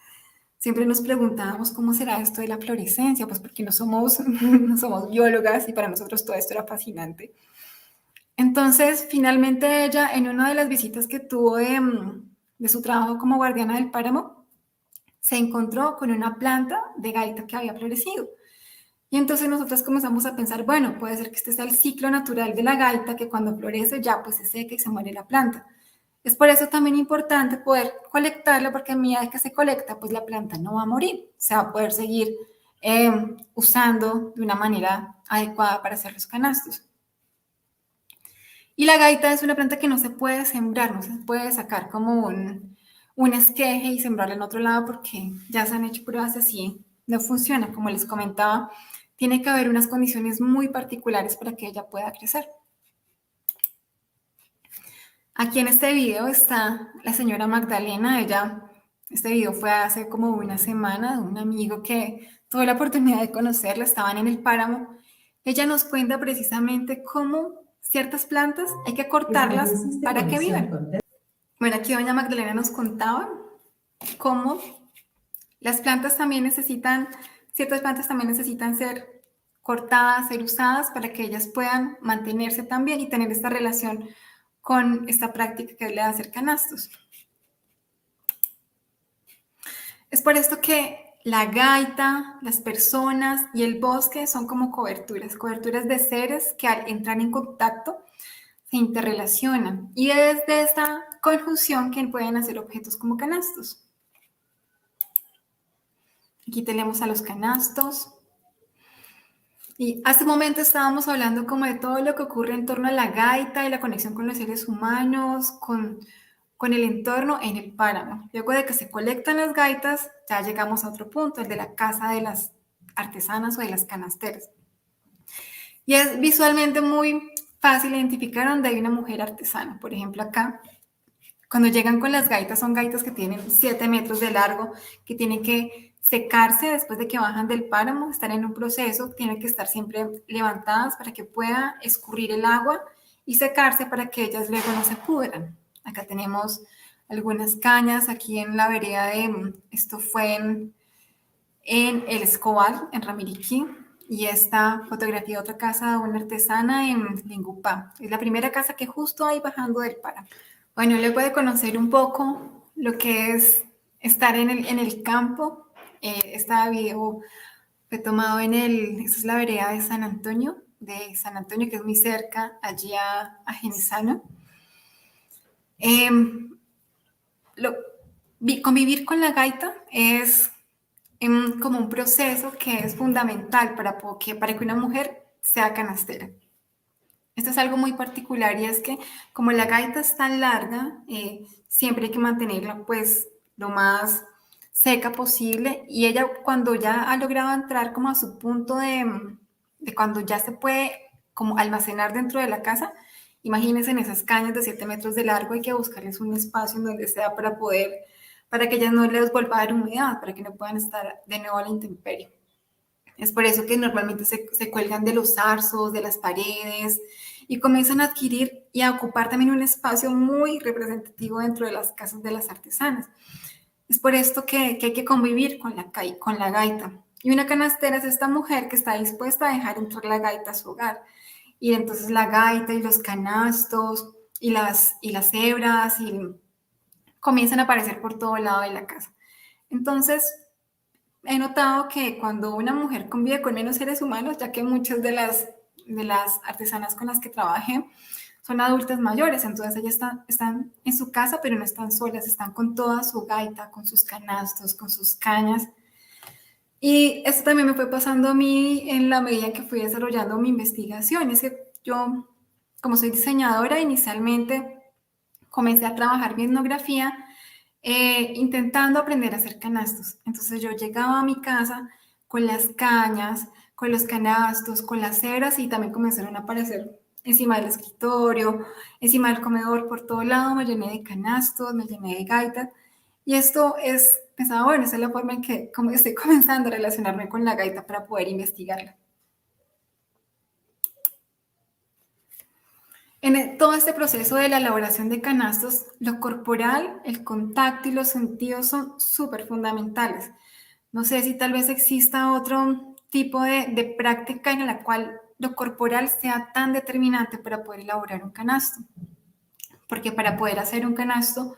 Speaker 2: siempre nos preguntábamos cómo será esto de la florescencia, pues porque no somos, no somos biólogas y para nosotros todo esto era fascinante. Entonces, finalmente ella, en una de las visitas que tuvo de su trabajo como guardiana del páramo, se encontró con una planta de gaita que había florecido. Y entonces nosotros comenzamos a pensar, bueno, puede ser que este sea el ciclo natural de la gaita, que cuando florece ya pues se seca y se muere la planta. Es por eso también importante poder colectarla, porque a medida que se colecta, pues la planta no va a morir, se va a poder seguir usando de una manera adecuada para hacer los canastos. Y la gaita es una planta que no se puede sembrar, no se puede sacar como un esqueje y sembrarla en otro lado porque ya se han hecho pruebas así, no funciona. Como les comentaba, tiene que haber unas condiciones muy particulares para que ella pueda crecer. Aquí en este video está la señora Magdalena. Este video fue hace como una semana de un amigo que tuve la oportunidad de conocerla, estaban en el páramo. Ella nos cuenta precisamente cómo ciertas plantas hay que cortarlas para que vivan. Bueno, aquí doña Magdalena nos contaba cómo las plantas también necesitan, ciertas plantas también necesitan ser cortadas, ser usadas para que ellas puedan mantenerse también y tener esta relación con esta práctica que es la de hacer canastos. Es por esto que la gaita, las personas y el bosque son como coberturas de seres que al entrar en contacto se interrelacionan y es de esta conjunción que pueden hacer objetos como canastos. Aquí tenemos a los canastos. Y hace un momento estábamos hablando como de todo lo que ocurre en torno a la gaita y la conexión con los seres humanos, con el entorno en el páramo. Luego de que se colectan las gaitas, ya llegamos a otro punto, el de la casa de las artesanas o de las canasteras. Y es visualmente muy fácil identificar donde hay una mujer artesana. Por ejemplo, acá, cuando llegan con las gaitas, son gaitas que tienen 7 metros de largo, que tienen que secarse después de que bajan del páramo, están en un proceso, tienen que estar siempre levantadas para que pueda escurrir el agua y secarse para que ellas luego no se pudran. Acá tenemos algunas cañas, aquí en la vereda esto fue en El Escobal, en Ramiriquí, y esta fotografía de otra casa de una artesana en Lingupá. Es la primera casa que justo ahí bajando del páramo. Bueno, le puede conocer un poco lo que es estar en el campo. Este video fue tomado esta es la vereda de San Antonio, que es muy cerca, allí a Genesano. Convivir con la gaita es como un proceso que es fundamental para que una mujer sea canastera. Esto es algo muy particular y es que como la gaita es tan larga, siempre hay que mantenerla pues lo más seca posible y ella cuando ya ha logrado entrar como a su punto de cuando ya se puede como almacenar dentro de la casa, imagínense en esas cañas de 7 metros de largo, hay que buscarles un espacio en donde sea para que ellas no les vuelva a dar humedad, para que no puedan estar de nuevo a la intemperie. Es por eso que normalmente se cuelgan de los zarzos, de las paredes y comienzan a adquirir y a ocupar también un espacio muy representativo dentro de las casas de las artesanas. Es por esto que hay que convivir con la gaita. Y una canastera es esta mujer que está dispuesta a dejar entrar la gaita a su hogar. Y entonces la gaita y los canastos y las hebras comienzan a aparecer por todo lado de la casa. Entonces, he notado que cuando una mujer convive con menos seres humanos, ya que muchas de las artesanas con las que trabajé son adultas mayores, entonces ellas están en su casa, pero no están solas, están con toda su gaita, con sus canastos, con sus cañas. Y esto también me fue pasando a mí en la medida que fui desarrollando mi investigación. Es que yo, como soy diseñadora, inicialmente comencé a trabajar mi etnografía intentando aprender a hacer canastos. Entonces yo llegaba a mi casa con las cañas, con los canastos, con las hebras y también comenzaron a aparecer encima del escritorio, encima del comedor, por todo lado me llené de canastos, me llené de gaitas Y esto pensaba, bueno, esa es la forma en que como estoy comenzando a relacionarme con la gaita para poder investigarla. Todo este proceso de la elaboración de canastos, lo corporal, el contacto y los sentidos son súper fundamentales. No sé si tal vez exista otro tipo de práctica en la cual lo corporal sea tan determinante para poder elaborar un canasto. Porque para poder hacer un canasto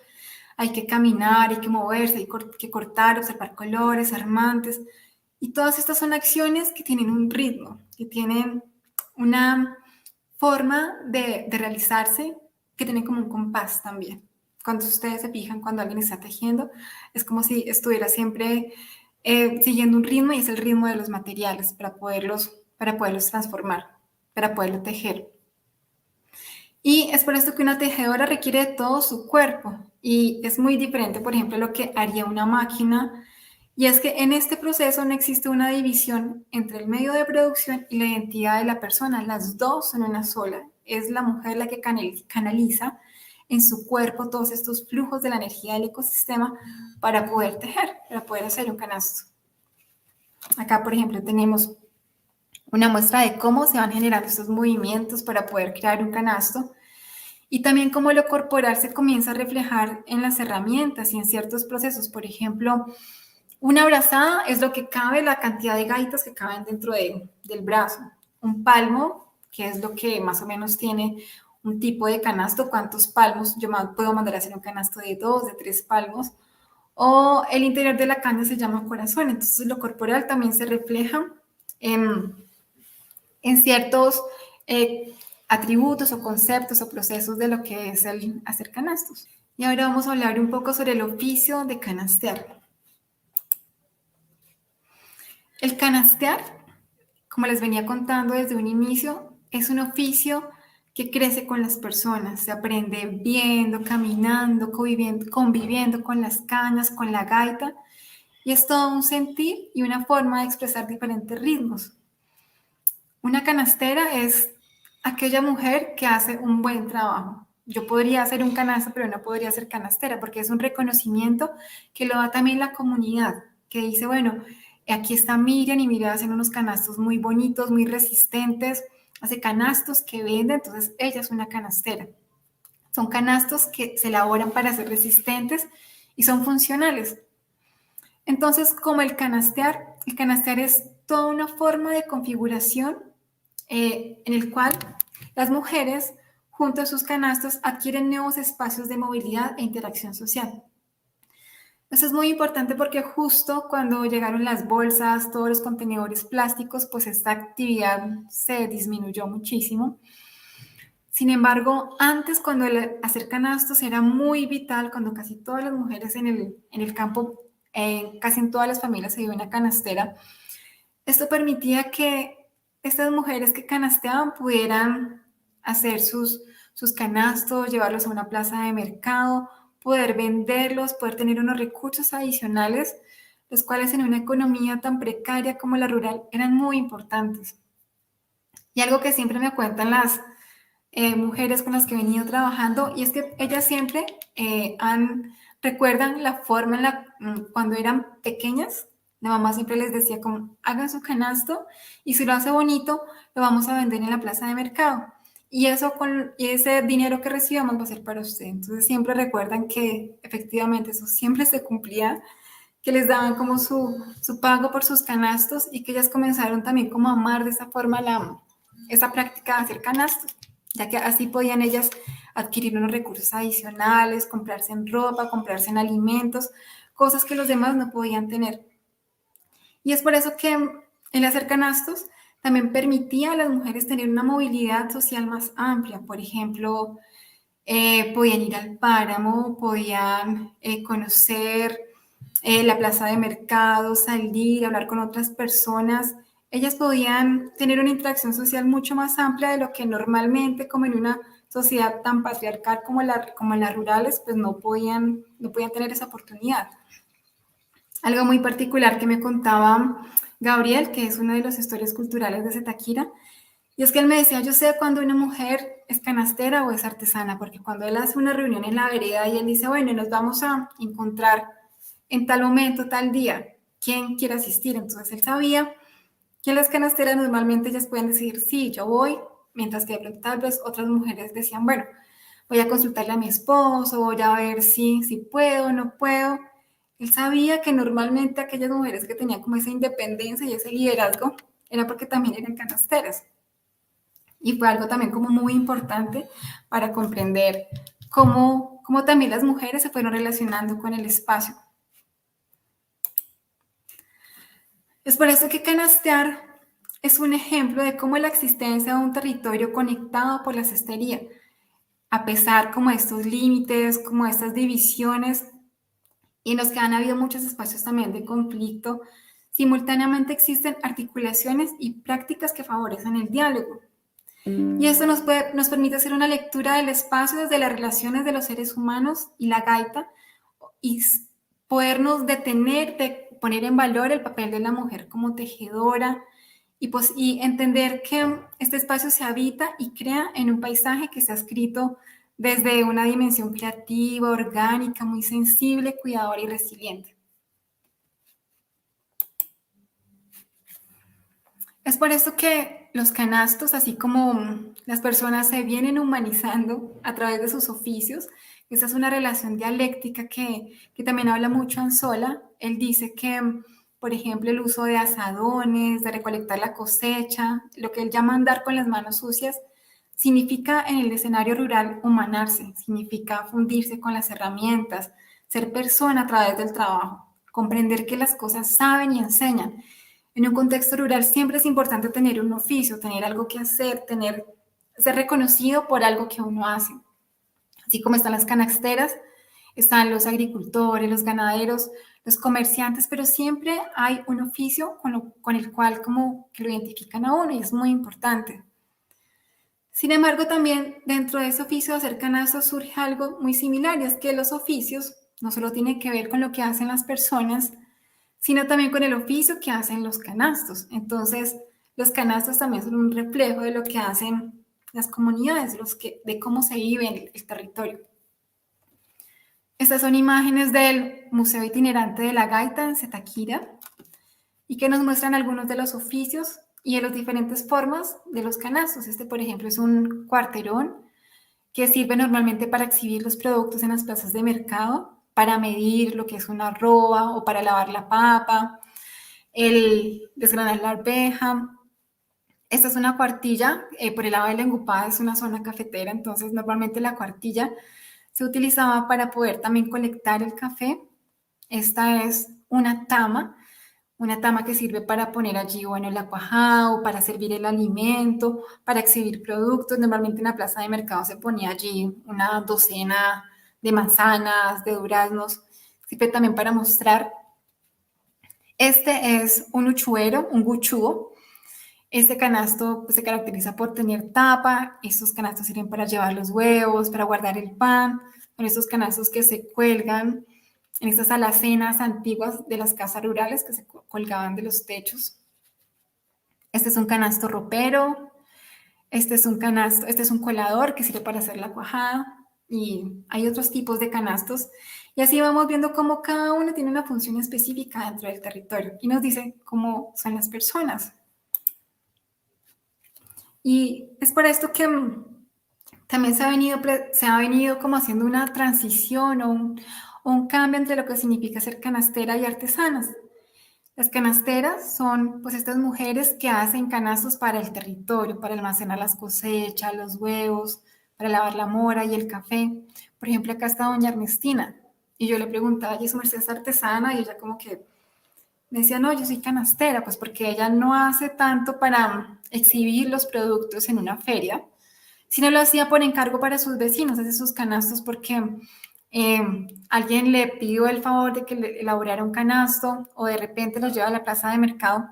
Speaker 2: hay que caminar, hay que moverse, hay que cortar, observar colores, armantes. Y todas estas son acciones que tienen un ritmo, que tienen una forma de realizarse, que tienen como un compás también. Cuando ustedes se fijan, cuando alguien está tejiendo, es como si estuviera siempre siguiendo un ritmo, y es el ritmo de los materiales para poderlos transformar, para poderlo tejer. Y es por esto que una tejedora requiere de todo su cuerpo, y es muy diferente, por ejemplo, lo que haría una máquina. Y es que en este proceso no existe una división entre el medio de producción y la identidad de la persona. Las dos son una sola. Es la mujer la que canaliza en su cuerpo todos estos flujos de la energía del ecosistema para poder tejer, para poder hacer un canasto. Acá, por ejemplo, tenemos una muestra de cómo se van generando estos movimientos para poder crear un canasto, y también cómo lo corporal se comienza a reflejar en las herramientas y en ciertos procesos. Por ejemplo, una brazada es lo que cabe, la cantidad de gaitas que caben dentro del brazo. Un palmo, que es lo que más o menos tiene un tipo de canasto, cuántos palmos yo puedo mandar a hacer un canasto de 2, de 3 palmos. O el interior de la caña se llama corazón. Entonces lo corporal también se refleja en ciertos atributos o conceptos o procesos de lo que es el hacer canastos. Y ahora vamos a hablar un poco sobre el oficio de canastear. El canastear, como les venía contando desde un inicio, es un oficio que crece con las personas. Se aprende viendo, caminando, conviviendo con las cañas, con la gaita, y es todo un sentir y una forma de expresar diferentes ritmos. Una canastera es aquella mujer que hace un buen trabajo. Yo podría hacer un canasto, pero no podría ser canastera, porque es un reconocimiento que lo da también la comunidad, que dice, bueno, aquí está Miriam, y Miriam hace unos canastos muy bonitos, muy resistentes, hace canastos que vende, entonces ella es una canastera. Son canastos que se elaboran para ser resistentes y son funcionales. Entonces, como el canastear es toda una forma de configuración en el cual las mujeres, junto a sus canastos, adquieren nuevos espacios de movilidad e interacción social. Eso es muy importante porque justo cuando llegaron las bolsas, todos los contenedores plásticos, pues esta actividad se disminuyó muchísimo. Sin embargo, antes, cuando el hacer canastos era muy vital, cuando casi todas las mujeres en el campo, casi en todas las familias se vio una canastera, esto permitía que estas mujeres que canasteaban pudieran hacer sus canastos, llevarlos a una plaza de mercado, poder venderlos, poder tener unos recursos adicionales, los cuales en una economía tan precaria como la rural eran muy importantes. Y algo que siempre me cuentan las mujeres con las que he venido trabajando, y es que ellas siempre recuerdan la forma cuando eran pequeñas. La mamá siempre les decía como, hagan su canasto, y si lo hace bonito, lo vamos a vender en la plaza de mercado. Y ese dinero que recibamos va a ser para usted. Entonces siempre recuerdan que efectivamente eso siempre se cumplía, que les daban como su pago por sus canastos, y que ellas comenzaron también como a amar de esa forma esa práctica de hacer canastos, ya que así podían ellas adquirir unos recursos adicionales, comprarse en ropa, comprarse en alimentos, cosas que los demás no podían tener. Y es por eso que el hacer canastos también permitía a las mujeres tener una movilidad social más amplia. Por ejemplo, podían ir al páramo, podían conocer la plaza de mercado, salir, hablar con otras personas. Ellas podían tener una interacción social mucho más amplia de lo que normalmente, como en una sociedad tan patriarcal como las rurales, pues no podían tener esa oportunidad. Algo muy particular que me contaba Gabriel, que es uno de los gestores culturales de Zitáquira, y es que él me decía, yo sé cuando una mujer es canastera o es artesana, porque cuando él hace una reunión en la vereda y él dice, bueno, nos vamos a encontrar en tal momento, tal día, ¿quién quiere asistir? Entonces él sabía que en las canasteras normalmente ellas pueden decir, sí, yo voy, mientras que de pronto tal vez otras mujeres decían, bueno, voy a consultarle a mi esposo, voy a ver si puedo o no puedo. Él sabía que normalmente aquellas mujeres que tenían como esa independencia y ese liderazgo era porque también eran canasteras. Y fue algo también como muy importante para comprender cómo también las mujeres se fueron relacionando con el espacio. Es por eso que canastear es un ejemplo de cómo la existencia de un territorio conectado por la cestería, a pesar como de estos límites, como de estas divisiones, y en los que han habido muchos espacios también de conflicto, simultáneamente existen articulaciones y prácticas que favorecen el diálogo. Y esto nos permite hacer una lectura del espacio desde las relaciones de los seres humanos y la gaita y podernos detener de poner en valor el papel de la mujer como tejedora y entender que este espacio se habita y crea en un paisaje que está escrito desde una dimensión creativa, orgánica, muy sensible, cuidadora y resiliente. Es por eso que los canastos, así como las personas se vienen humanizando a través de sus oficios, esa es una relación dialéctica que también habla mucho Anzola. Él dice que, por ejemplo, el uso de azadones, de recolectar la cosecha, lo que él llama andar con las manos sucias, significa en el escenario rural humanarse, significa fundirse con las herramientas, ser persona a través del trabajo, comprender que las cosas saben y enseñan. En un contexto rural siempre es importante tener un oficio, tener algo que hacer, ser reconocido por algo que uno hace. Así como están las canasteras, están los agricultores, los ganaderos, los comerciantes, pero siempre hay un oficio con el cual como que lo identifican a uno y es muy importante. Sin embargo, también dentro de ese oficio de hacer canastos surge algo muy similar y es que los oficios no solo tienen que ver con lo que hacen las personas, sino también con el oficio que hacen los canastos. Entonces, los canastos también son un reflejo de lo que hacen las comunidades, de cómo se vive en el territorio. Estas son imágenes del Museo Itinerante de la Gaita en Zitáquira y que nos muestran algunos de los oficios y de las diferentes formas de los canastos. Este, por ejemplo, es un cuarterón que sirve normalmente para exhibir los productos en las plazas de mercado, para medir lo que es una arroba o para lavar la papa, el desgranar la arveja. Esta es una cuartilla, por el lado de la engupada es una zona cafetera, entonces normalmente la cuartilla se utilizaba para poder también colectar el café. Esta es una tama que sirve para poner allí, bueno, el cuajado, para servir el alimento, para exhibir productos. Normalmente en la plaza de mercado se ponía allí una docena de manzanas, de duraznos, sirve también para mostrar. Este es un uchuero, un guchúo. Este canasto pues, se caracteriza por tener tapa. Estos canastos sirven para llevar los huevos, para guardar el pan. Son estos canastos que se cuelgan en estas alacenas antiguas de las casas rurales que se colgaban de los techos. Este es un canasto ropero. Este es un colador que sirve para hacer la cuajada. Y hay otros tipos de canastos. Y así vamos viendo cómo cada uno tiene una función específica dentro del territorio y nos dice cómo son las personas. Y es por esto que también se ha venido como haciendo una transición o un cambio entre lo que significa ser canastera y artesanas. Las canasteras son pues estas mujeres que hacen canastos para el territorio, para almacenar las cosechas, los huevos, para lavar la mora y el café. Por ejemplo, acá está doña Ernestina y yo le preguntaba, ¿y su merced es artesana? Y ella como que me decía, no, yo soy canastera, pues porque ella no hace tanto para exhibir los productos en una feria, sino lo hacía por encargo para sus vecinos, hace sus canastos porque alguien le pidió el favor de que le elaborara un canasto o de repente los lleva a la plaza de mercado,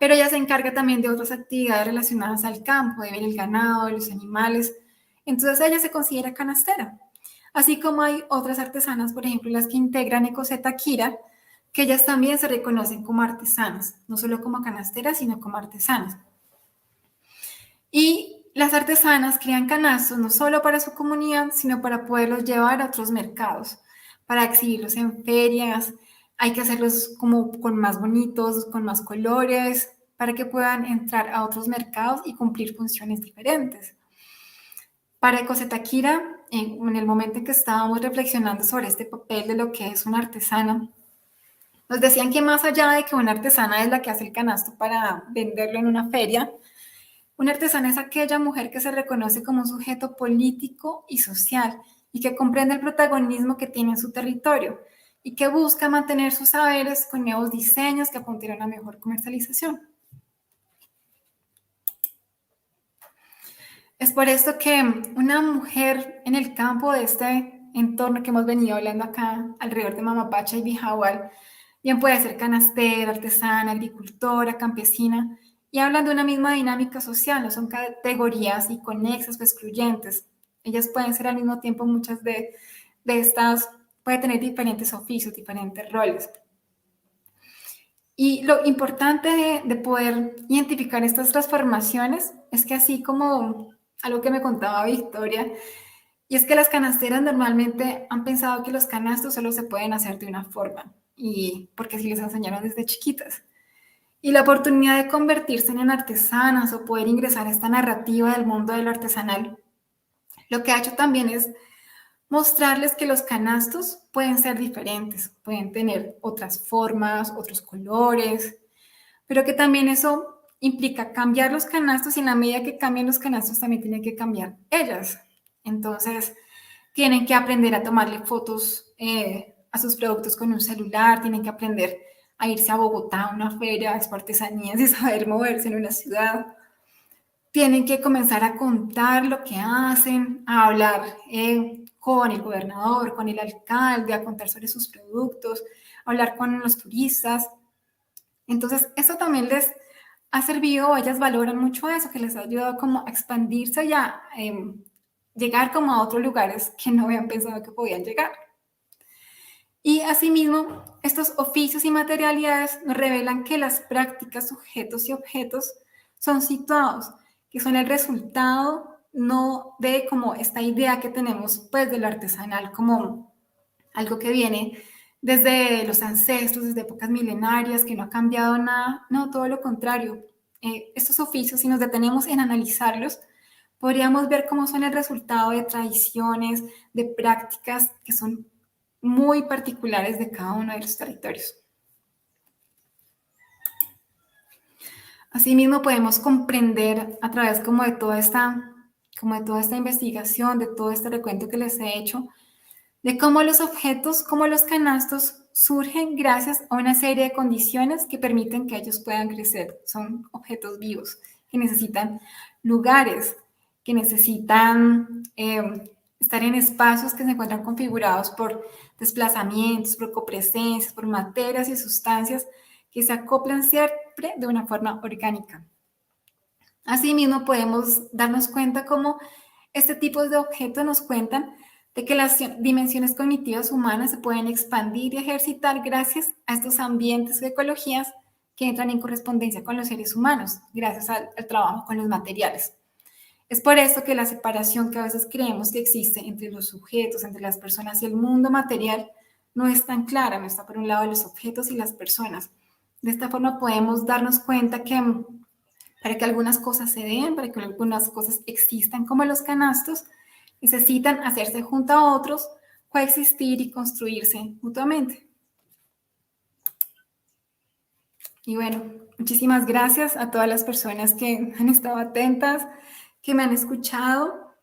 Speaker 2: pero ella se encarga también de otras actividades relacionadas al campo, de ver el ganado, de los animales, entonces ella se considera canastera. Así como hay otras artesanas, por ejemplo, las que integran Ecoseta Kira, que ellas también se reconocen como artesanas, no solo como canasteras, sino como artesanas. Y las artesanas crean canastos no solo para su comunidad, sino para poderlos llevar a otros mercados, para exhibirlos en ferias. Hay que hacerlos como con más bonitos, con más colores, para que puedan entrar a otros mercados y cumplir funciones diferentes. Para Ecosetaquira, en el momento en que estábamos reflexionando sobre este papel de lo que es una artesana, nos decían que más allá de que una artesana es la que hace el canasto para venderlo en una feria, una artesana es aquella mujer que se reconoce como un sujeto político y social y que comprende el protagonismo que tiene en su territorio y que busca mantener sus saberes con nuevos diseños que apunten a una mejor comercialización. Es por esto que una mujer en el campo de este entorno que hemos venido hablando acá alrededor de Mamapacha y Bijahual, bien puede ser canastera, artesana, agricultora, campesina, y hablan de una misma dinámica social, no son categorías inconexas o excluyentes. Ellas pueden ser al mismo tiempo muchas de estas, puede tener diferentes oficios, diferentes roles. Y lo importante de poder identificar estas transformaciones es que así como algo que me contaba Victoria, y es que las canasteras normalmente han pensado que los canastos solo se pueden hacer de una forma, y porque así les enseñaron desde chiquitas. Y la oportunidad de convertirse en artesanas o poder ingresar a esta narrativa del mundo de lo artesanal, lo que ha hecho también es mostrarles que los canastos pueden ser diferentes, pueden tener otras formas, otros colores, pero que también eso implica cambiar los canastos y en la medida que cambian los canastos también tienen que cambiar ellas. Entonces, tienen que aprender a tomarle fotos a sus productos con un celular, tienen que aprender a irse a Bogotá a una feria, a artesanías y saber moverse en una ciudad. Tienen que comenzar a contar lo que hacen, a hablar con el gobernador, con el alcalde, a contar sobre sus productos, a hablar con los turistas. Entonces, eso también les ha servido, ellas valoran mucho eso, que les ha ayudado como a expandirse y a llegar como a otros lugares que no habían pensado que podían llegar. Y asimismo, estos oficios y materialidades nos revelan que las prácticas, sujetos y objetos son situados, que son el resultado no de como esta idea que tenemos pues de lo artesanal como algo que viene desde los ancestros, desde épocas milenarias, que no ha cambiado nada, no, todo lo contrario. Estos oficios, si nos detenemos en analizarlos, podríamos ver cómo son el resultado de tradiciones, de prácticas que son muy particulares de cada uno de los territorios. Asimismo, podemos comprender a través como de toda esta investigación, de todo este recuento que les he hecho, de cómo los objetos, como los canastos, surgen gracias a una serie de condiciones que permiten que ellos puedan crecer. Son objetos vivos que necesitan lugares, que necesitan estar en espacios que se encuentran configurados por desplazamientos, por copresencias, por materias y sustancias que se acoplan siempre de una forma orgánica. Asimismo, podemos darnos cuenta cómo este tipo de objetos nos cuentan de que las dimensiones cognitivas humanas se pueden expandir y ejercitar gracias a estos ambientes o ecologías que entran en correspondencia con los seres humanos, gracias al trabajo con los materiales. Es por esto que la separación que a veces creemos que existe entre los sujetos, entre las personas y el mundo material, no es tan clara, no está por un lado los objetos y las personas. De esta forma podemos darnos cuenta que para que algunas cosas se den, para que algunas cosas existan como los canastos, necesitan hacerse junto a otros, coexistir y construirse mutuamente. Y bueno, muchísimas gracias a todas las personas que han estado atentas, que me han escuchado.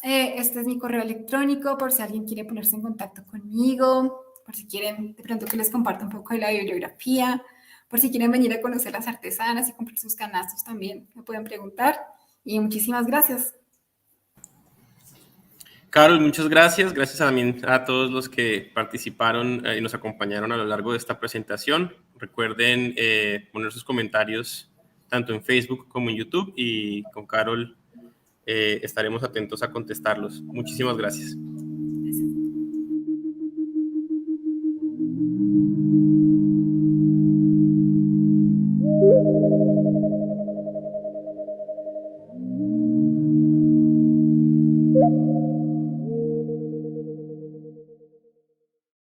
Speaker 2: Este es mi correo electrónico por si alguien quiere ponerse en contacto conmigo, por si quieren de pronto que les comparta un poco de la bibliografía, por si quieren venir a conocer las artesanas y comprar sus canastos también, me pueden preguntar. Y muchísimas gracias.
Speaker 1: Carol, muchas gracias. Gracias también a todos los que participaron y nos acompañaron a lo largo de esta presentación. Recuerden poner sus comentarios tanto en Facebook como en YouTube y con Carol estaremos atentos a contestarlos. Muchísimas gracias.